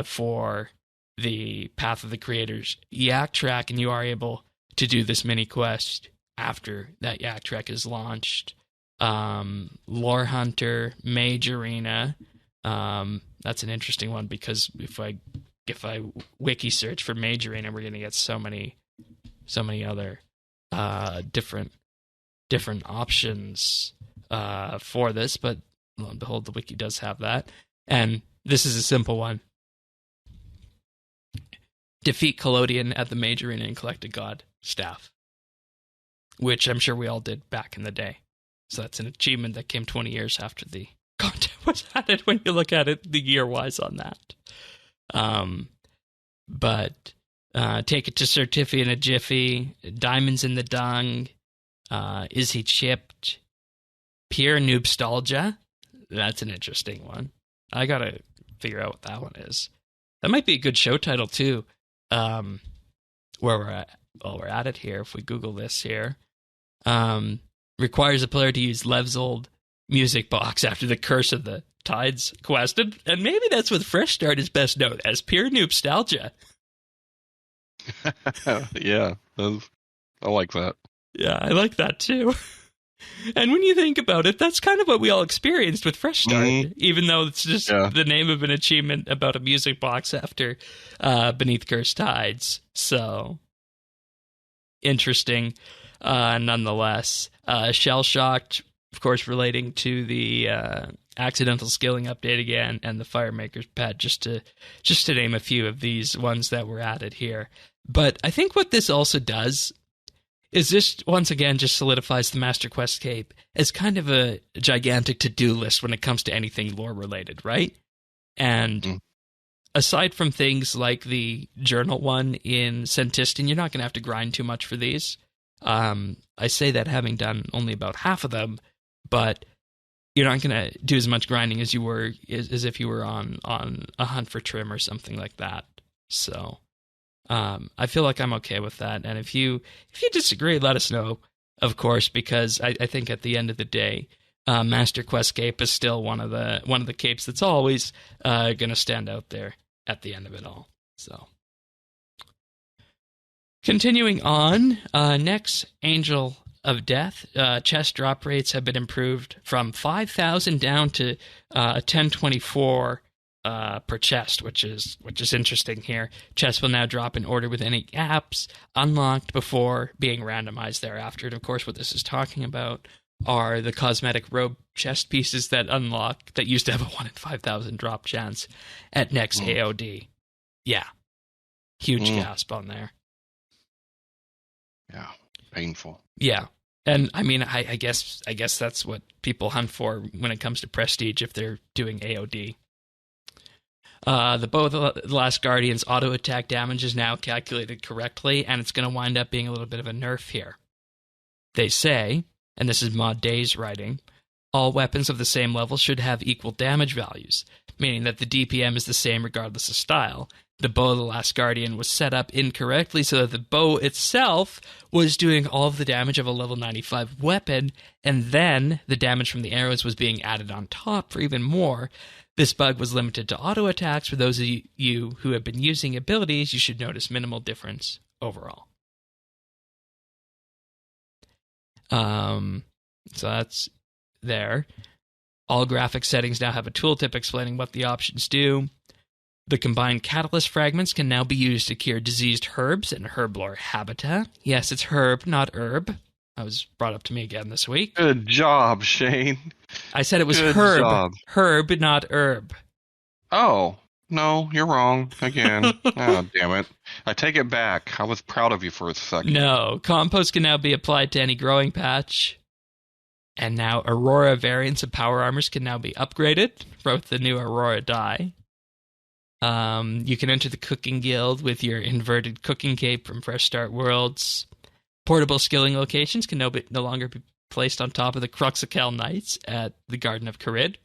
for the Path of the Creators Yak Track, and you are able to do this mini quest after that Yak Track is launched. Lore Hunter, Mage Arena. That's an interesting one because if I wiki search for Mage Arena, we're going to get so many other different options for this, but lo and behold, the wiki does have that. And this is a simple one. Defeat Collodion at the Mage Arena and collect a God Staff. which I'm sure we all did back in the day. So that's an achievement that came 20 years after the content was added when you look at it the year-wise on that. But take it to Certificate in a Jiffy, Diamonds in the Dung, Is He Chipped, Pure Newbstalgia. That's an interesting one. I gotta figure out what that one is. That might be a good show title too. Where we're at it here, if we Google this here, requires a player to use Lev's old music box after the Curse of the Tides quest, and maybe that's what Fresh Start is best known as, Pure Newbstalgia. Yeah, I like that. Yeah, I like that too. And when you think about it, that's kind of what we all experienced with Fresh Start, even though it's just the name of an achievement about a music box after Beneath Cursed Tides. So, interesting nonetheless. Shell Shocked, of course, relating to the accidental skilling update again, and the Firemaker's Pet, just to name a few of these ones that were added here. But I think what this also does is this, once again, just solidifies the Master Quest Cape as kind of a gigantic to-do list when it comes to anything lore-related, right? And aside from things like the journal one in Centistan, you're not going to have to grind too much for these. I say that having done only about half of them, but you're not going to do as much grinding as if you were on a hunt for trim or something like that. So I feel like I'm okay with that. And if you disagree, let us know, of course, because I think at the end of the day, Master Quest Cape is still one of the capes that's always going to stand out there at the end of it all. So, continuing on, next, Angel of Death. Chest drop rates have been improved from 5,000 down to 1024 per chest, which is interesting here. Chests will now drop in order with any gaps unlocked before being randomized thereafter. And of course, what this is talking about are the cosmetic robe chest pieces that unlock, that used to have a 1 in 5,000 drop chance at next AOD. Yeah. Huge gasp on there. Yeah. Painful. Yeah. And I mean, I guess that's what people hunt for when it comes to prestige if they're doing AOD. The Bow of the Last Guardian's auto attack damage is now calculated correctly, and it's going to wind up being a little bit of a nerf here. They say, and this is Mod Day's writing, all weapons of the same level should have equal damage values, meaning that the DPM is the same regardless of style. The Bow of the Last Guardian was set up incorrectly so that the bow itself was doing all of the damage of a level 95 weapon, and then the damage from the arrows was being added on top for even more. This bug was limited to auto attacks. For those of you who have been using abilities, you should notice minimal difference overall. So that's there. All graphic settings now have a tooltip explaining what the options do. The combined catalyst fragments can now be used to cure diseased herbs and herblore habitat. Yes, it's herb, not herb. That was brought up to me again this week. Good job, Shane. I said it was Good herb. job. Herb, not herb. Oh, no, you're wrong again. Oh, damn it. I take it back. I was proud of you for a second. No, compost can now be applied to any growing patch. And now Aurora variants of power armors can now be upgraded with the new Aurora dye. You can enter the cooking guild with your inverted cooking cape from Fresh Start Worlds. Portable skilling locations can no longer be placed on top of the Cruxical Knights at the Garden of Carid.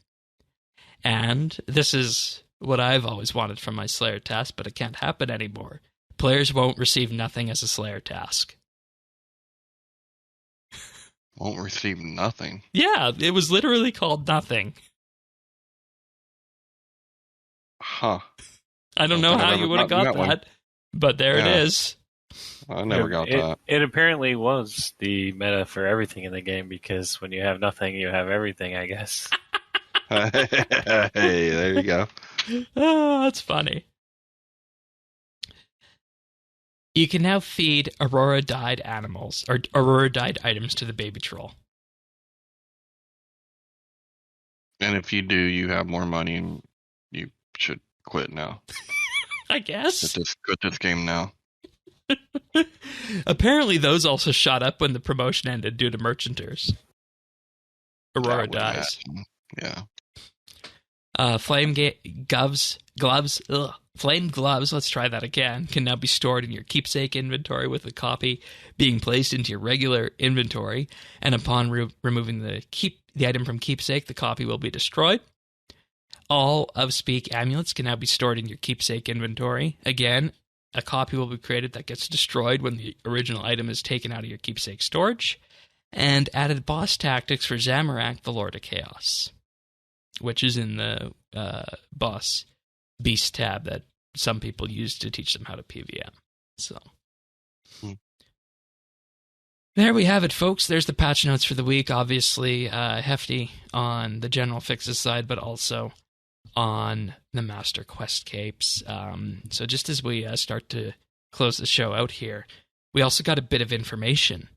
And this is what I've always wanted from my Slayer task, but it can't happen anymore. Players won't receive nothing as a Slayer task. Won't receive nothing? Yeah, it was literally called nothing. Huh. I don't know how you would have got that, but there it is. I never got that. It apparently was the meta for everything in the game, because when you have nothing, you have everything, I guess. Hey, there you go. Oh, that's funny. You can now feed Aurora-dyed animals, or Aurora-dyed items to the baby troll. And if you do, you have more money, and you should quit now. I guess. Quit this game now. Apparently, those also shot up when the promotion ended due to merchanters. Aurora dies. Yeah. Flame gloves, let's try that again, can now be stored in your keepsake inventory with a copy being placed into your regular inventory, and upon removing the item from keepsake, the copy will be destroyed. All of Speak amulets can now be stored in your keepsake inventory. Again, a copy will be created that gets destroyed when the original item is taken out of your keepsake storage. And added boss tactics for Zamorak, the Lord of Chaos, which is in the boss beast tab that some people use to teach them how to PVM. So there we have it, folks. There's the patch notes for the week. Obviously hefty on the general fixes side, but also on the Master Quest capes. So just as we start to close the show out here, we also got a bit of information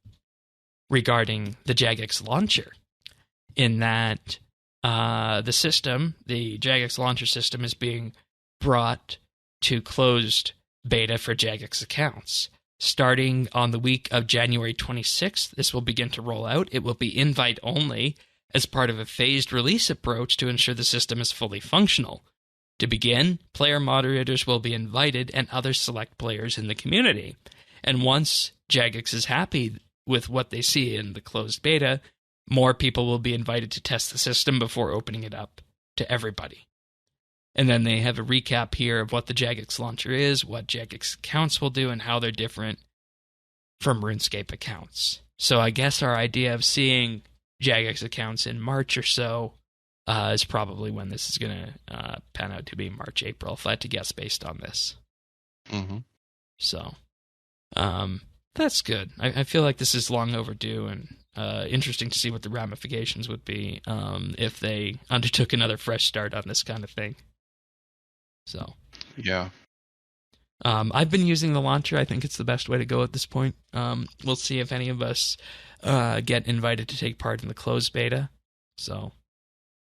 regarding the Jagex launcher, in that the Jagex launcher system, is being brought to closed beta for Jagex accounts. Starting on the week of January 26th, this will begin to roll out. It will be invite only as part of a phased release approach to ensure the system is fully functional. To begin, player moderators will be invited and other select players in the community. And once Jagex is happy with what they see in the closed beta, more people will be invited to test the system before opening it up to everybody. And then they have a recap here of what the Jagex launcher is, what Jagex accounts will do, and how they're different from RuneScape accounts. So I guess our idea of seeing Jagex accounts in March or so is probably when this is going to pan out to be March, April, if I had to guess based on this. Mm-hmm. So that's good. I feel like this is long overdue, and interesting to see what the ramifications would be if they undertook another fresh start on this kind of thing. So yeah, I've been using the launcher. I think it's the best way to go at this point. We'll see if any of us get invited to take part in the closed beta. So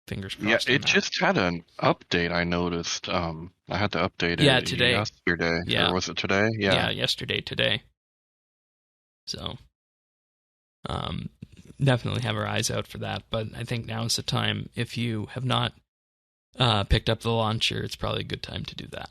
fingers crossed. Yeah, it just had an update. I noticed. I had to update it today. Yesterday. Yeah. Or was it today? Yeah, today. So definitely have our eyes out for that. But I think now is the time. If you have not picked up the launcher, it's probably a good time to do that.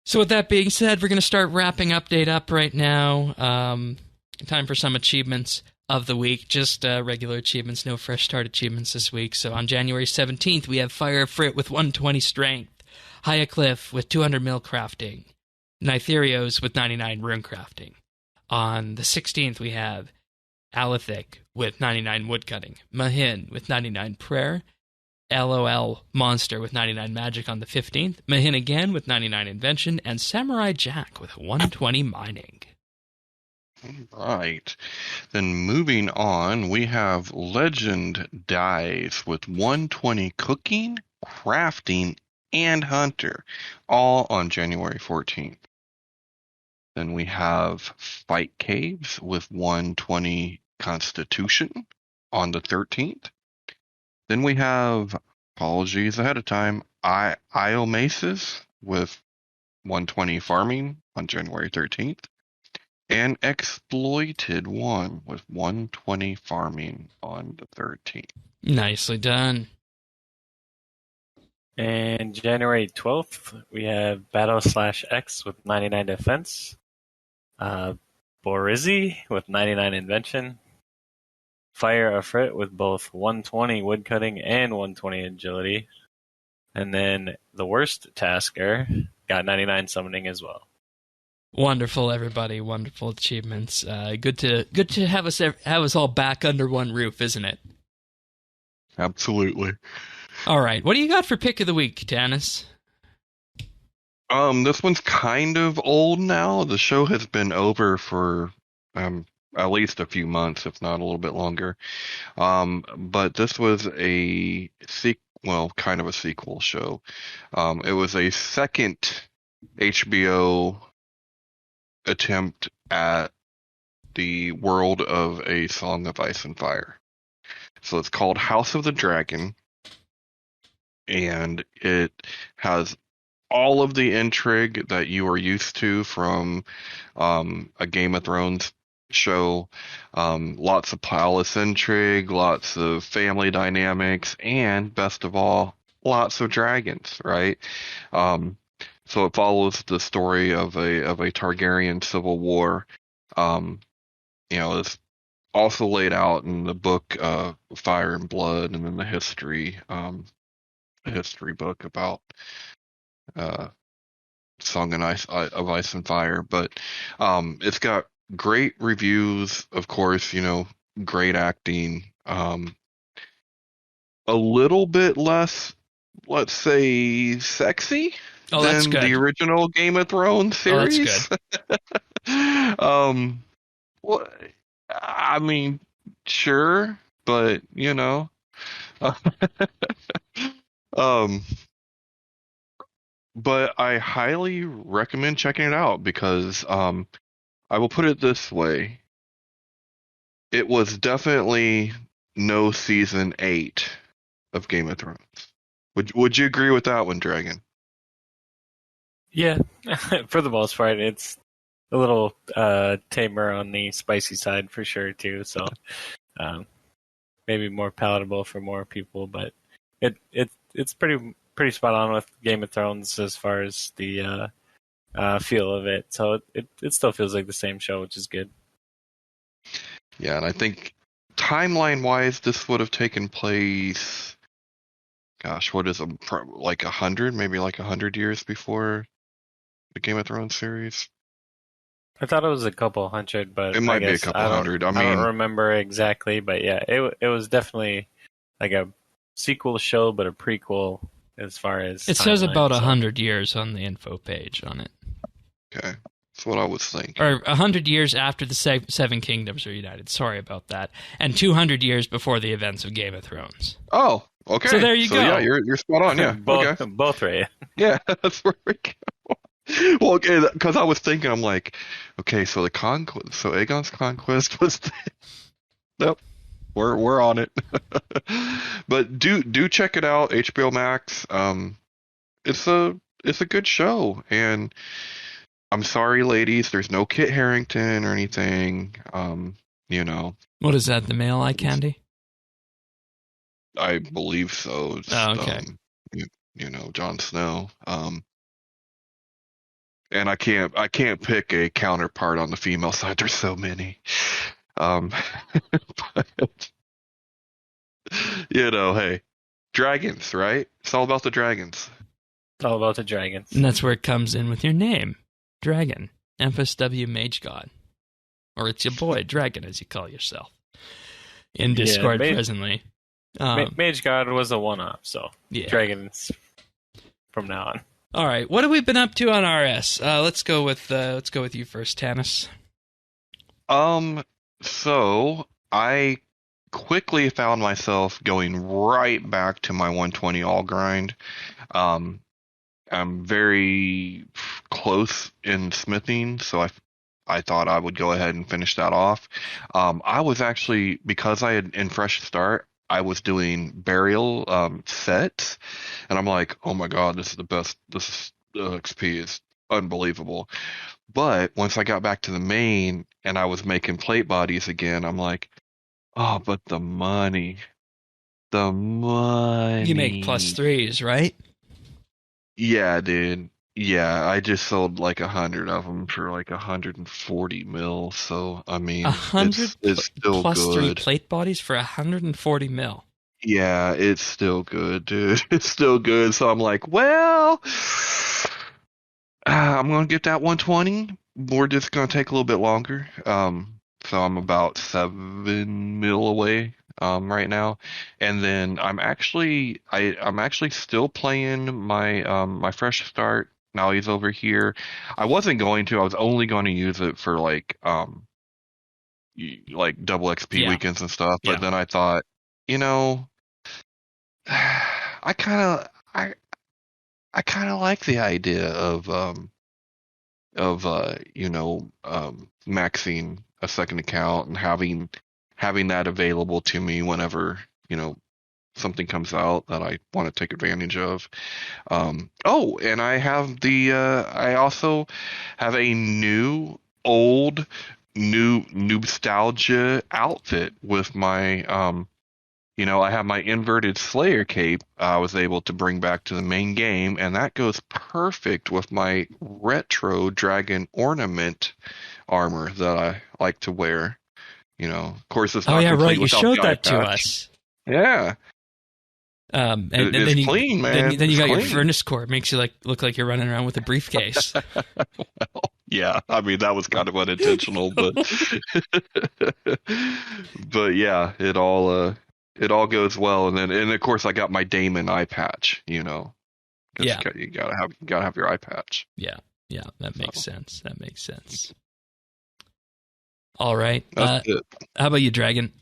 So with that being said, we're going to start wrapping update up right now. Time for some achievements of the week. Just regular achievements, no fresh start achievements this week. So on January 17th, we have Fire Frit with 120 strength, Hyacliff with 200 mil crafting, Nitherios with 99 rune crafting. On the 16th, we have Alithic with 99 woodcutting, Mahin with 99 prayer, LOL Monster with 99 magic on the 15th, Mahin again with 99 invention, and Samurai Jack with 120 mining. Right. Then moving on, we have Legend Dies with 120 cooking, crafting, and hunter, all on January 14th. Then we have Fight Caves with 120 Constitution on the 13th. Then we have, apologies ahead of time, Iomasis with 120 Farming on January 13th. And Exploited One with 120 Farming on the 13th. Nicely done. And January 12th, we have Battle/X with 99 defense, Borizzi with 99 invention, Fire Afrit with both 120 woodcutting and 120 agility, and then the worst tasker got 99 summoning as well. Wonderful, everybody! Wonderful achievements. Good to have us all back under one roof, isn't it? Absolutely. All right, what do you got for pick of the week, Tanis? This one's kind of old now. The show has been over for at least a few months, if not a little bit longer. But this was a kind of a sequel show. It was a second HBO attempt at the world of A Song of Ice and Fire. So it's called House of the Dragon, and it has all of the intrigue that you are used to from a Game of Thrones show. Lots of palace intrigue, lots of family dynamics, and best of all, lots of dragons, right? So it follows the story of a Targaryen civil war. It's also laid out in the book Fire and Blood, and then the history book about uh, Song and Ice of Ice and Fire. But it's got great reviews, of course. Great acting. A little bit less, let's say, sexy that's than good. the original Game of Thrones series. That's good. Well, I mean, sure, but um, but I highly recommend checking it out because I will put it this way: it was definitely no season 8 of Game of Thrones. Would you agree with that one, Dragon? Yeah, for the most part, it's a little tamer on the spicy side for sure too. So maybe more palatable for more people, but it's pretty spot on with Game of Thrones as far as the feel of it. So it still feels like the same show, which is good. Yeah, and I think timeline-wise, this would have taken place. Gosh, what is it? Like 100, maybe like 100 years before the Game of Thrones series. I thought it was a couple hundred, but it might be a guess couple hundred. I don't remember exactly, but yeah, it was definitely like a sequel show, but a prequel as far as it says about 100 years on the info page on it. Okay, that's what I was thinking. Or 100 years after the Seven Kingdoms are united. Sorry about that, and 200 years before the events of Game of Thrones. Oh, okay. So there you go. Yeah, you're spot on. Yeah, both right. Yeah, that's where we go. Well, okay, because I was thinking, I'm like, okay, so so Aegon's conquest was. Nope, we're on it. But do check it out, HBO Max. It's a good show, and I'm sorry, ladies, there's no Kit Harington or anything. What is that? The male eye candy? I believe so. It's, okay. Jon Snow. And I can't pick a counterpart on the female side. There's so many. But, hey, dragons, right? It's all about the dragons. It's all about the dragons. And that's where it comes in with your name, Dragon. Emphas W Mage God. Or it's your boy, Dragon, as you call yourself. In Discord presently. Mage God was a one-off, so yeah. Dragons from now on. All right, what have we been up to on RS? Let's go with you first, Tanis. So I quickly found myself going right back to my 120 all grind. I'm very close in smithing, so I thought I would go ahead and finish that off. I was actually, because I had in Fresh Start, I was doing burial sets, and I'm like, oh my god, this is the best. XP is unbelievable. But once I got back to the main and I was making plate bodies again, I'm like, oh, but the money. You make +3s, right? Yeah, dude. Yeah, I just sold like 100 of them for like 140 mil. So I mean, 100 it's still +3 good. plate bodies for 140 mil. Yeah, it's still good, dude. It's still good. So I'm like, well, I'm gonna get that 120. We're just gonna take a little bit longer. So I'm about 7 mil away right now, and then I'm actually still playing my my Fresh Start. Now he's over here. I wasn't going to. I was only going to use it for like double XP weekends and stuff. But then I thought, I kind of like the idea of maxing a second account and having that available to me whenever something comes out that I want to take advantage of. And I also have a new Newbstalgia outfit with my, I have my inverted Slayer cape I was able to bring back to the main game, and that goes perfect with my retro dragon ornament armor that I like to wear. Of course, it's Oh not yeah, complete right. You without showed the eye that to patch. us. Yeah. And It's then you clean, man. then you got your Clean. furnace core. It makes you look like you're running around with a briefcase. Yeah, I mean that was kind of unintentional, but but yeah, it all goes well, and of course I got my Damon eye patch, 'cause Yeah. you gotta have your eye patch. Yeah, that makes sense. That makes sense. All right. That's it. How about you, Dragon?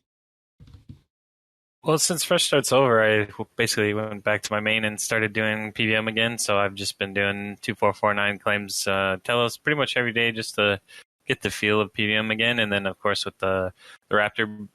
Well, since Fresh Start's over, I basically went back to my main and started doing PVM again. So I've just been doing 2449 claims Telos pretty much every day just to get the feel of PVM again. And then, of course, with the Raptor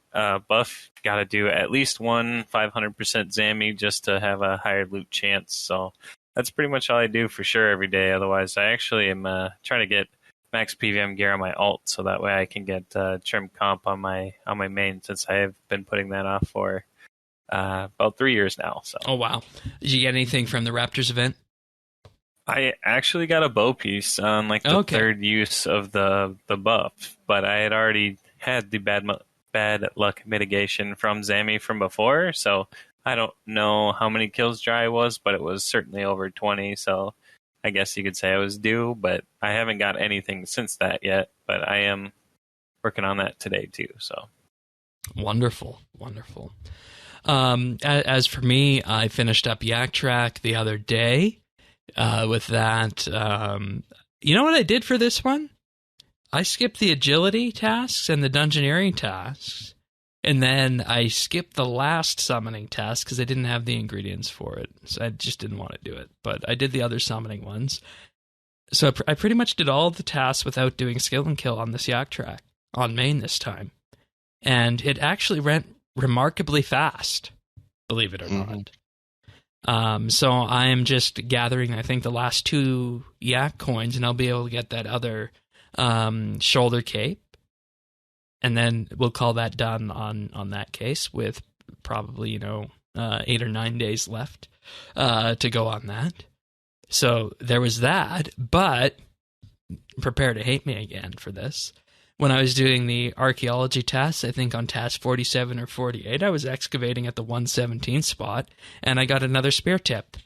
buff, got to do at least one 500% Zammy just to have a higher loot chance. So that's pretty much all I do for sure every day. Otherwise, I actually am trying to get max PVM gear on my alt so that way I can get trim comp on my main, since I have been putting that off for about 3 years now. So. Oh wow! Did you get anything from the Raptors event? I actually got a bow piece on the third use of the buff, but I had already had the bad luck mitigation from Zammy from before, so I don't know how many kills dry was, but it was certainly over 20. So I guess you could say I was due, but I haven't got anything since that yet. But I am working on that today too. So wonderful. As for me, I finished up Yak Track the other day. With that, you know what I did for this one? I skipped the agility tasks and the dungeoneering tasks, and then I skipped the last summoning task because I didn't have the ingredients for it. So I just didn't want to do it. But I did the other summoning ones. So I pretty much did all of the tasks without doing skill and kill on this Yak Track on main this time. And it actually went remarkably fast, believe it or not. So I am just gathering, I think, the last 2 Yak coins, and I'll be able to get that other shoulder cape. And then we'll call that done on that case with probably, 8 or 9 days left to go on that. So there was that, but prepare to hate me again for this. When I was doing the archaeology tasks, I think on task 47 or 48, I was excavating at the 117 spot, and I got another spear tip.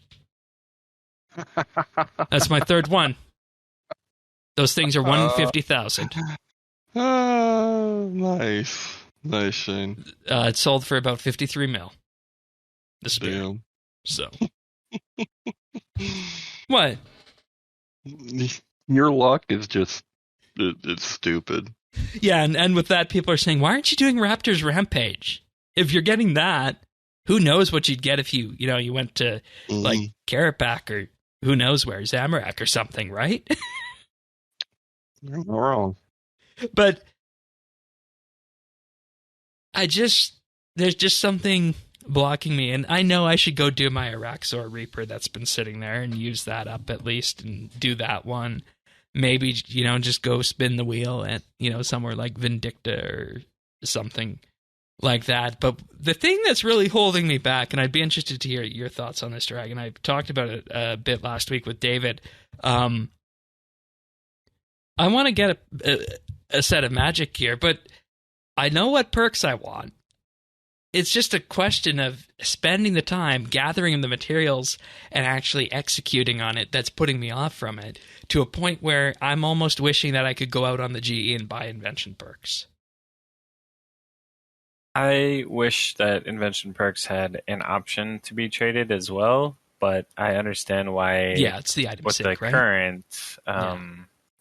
That's my third one. Those things are 150,000. Oh, nice. Nice, Shane. It sold for about 53 mil. The spear. Damn. So. What? Your luck is just, it's stupid. Yeah, and with that, people are saying, why aren't you doing Raptors Rampage? If you're getting that, who knows what you'd get if you went to, Karapak or who knows where, Zamorak or something, right? You're not wrong. But there's just something blocking me, and I know I should go do my Araxor Reaper that's been sitting there and use that up at least and do that one. Maybe, just go spin the wheel at, somewhere like Vindicta or something like that. But the thing that's really holding me back, and I'd be interested to hear your thoughts on this, Dragon. I talked about it a bit last week with David. I want to get a set of magic gear, but I know what perks I want. It's just a question of spending the time gathering the materials and actually executing on it that's putting me off from it, to a point where I'm almost wishing that I could go out on the GE and buy invention perks. I wish that invention perks had an option to be traded as well, but I understand why. Yeah, it's the item with sync, the right? current,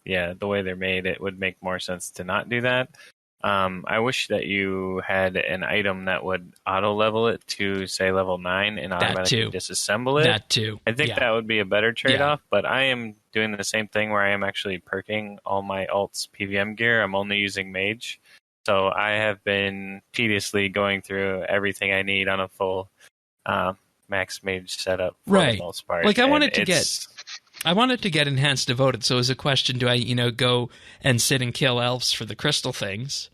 the way they're made, it would make more sense to not do that. I wish that you had an item that would auto level it to, say, level 9 and automatically disassemble it. That too. I think that would be a better trade-off, but I am doing the same thing where I am actually perking all my alts PVM gear. I'm only using Mage. So I have been tediously going through everything I need on a full max mage setup for Right. the most part. Like, I And wanted to get enhanced devoted, so it was a question, do I, go and sit and kill elves for the crystal things,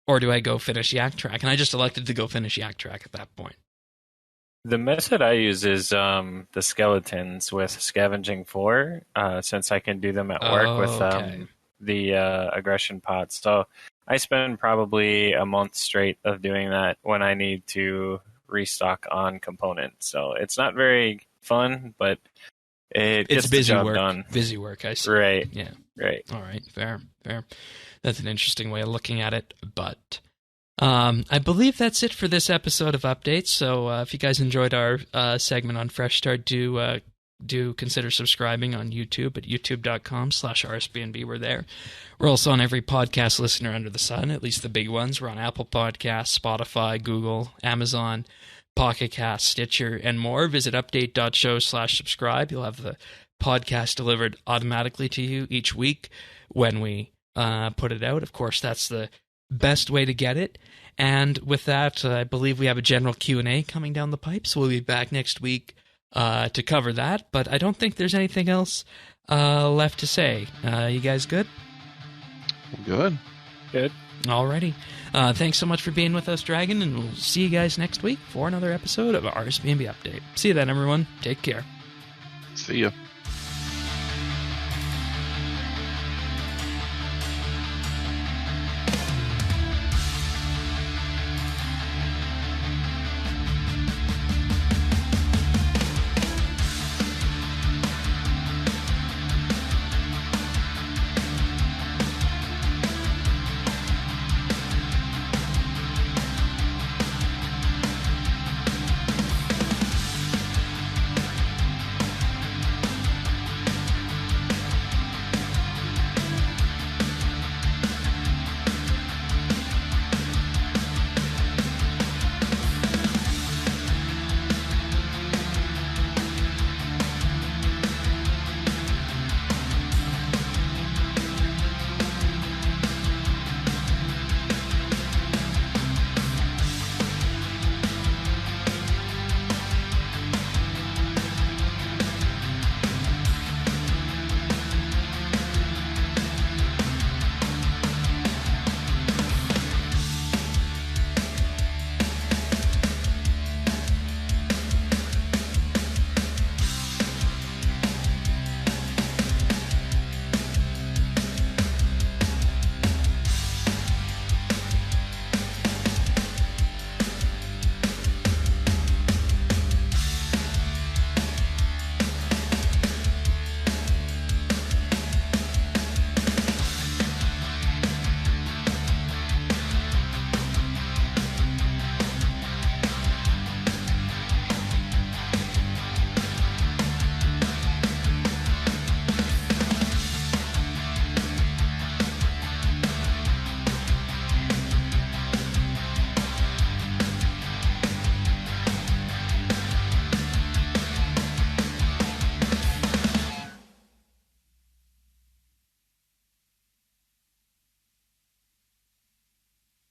or do I go finish Yak Track? And I just elected to go finish Yak Track at that point. The method I use is the skeletons with Scavenging 4, since I can do them at work with okay. the aggression pots. So I spend probably a month straight of doing that when I need to restock on components. So it's not very fun, but it It's gets the busy job work. done. Busy work, I see. Right. Yeah. Right. All right. Fair. That's an interesting way of looking at it, but I believe that's it for this episode of Updates. So if you guys enjoyed our segment on Fresh Start, do consider subscribing on YouTube at youtube.com/RSBANDB. We're there. We're also on every podcast listener under the sun, at least the big ones. We're on Apple Podcasts, Spotify, Google, Amazon, Pocket Cast, Stitcher, and more. Visit update.show/subscribe. You'll have the podcast delivered automatically to you each week when we put it out. Of course, that's the best way to get it. And with that, I believe we have a general Q&A coming down the pipe, so we'll be back next week to cover that. But I don't think there's anything else left to say. You guys good? Good. Good. Alrighty. Thanks so much for being with us, Dragon, and we'll see you guys next week for another episode of RSBANDB Update. See you then, everyone. Take care. See ya.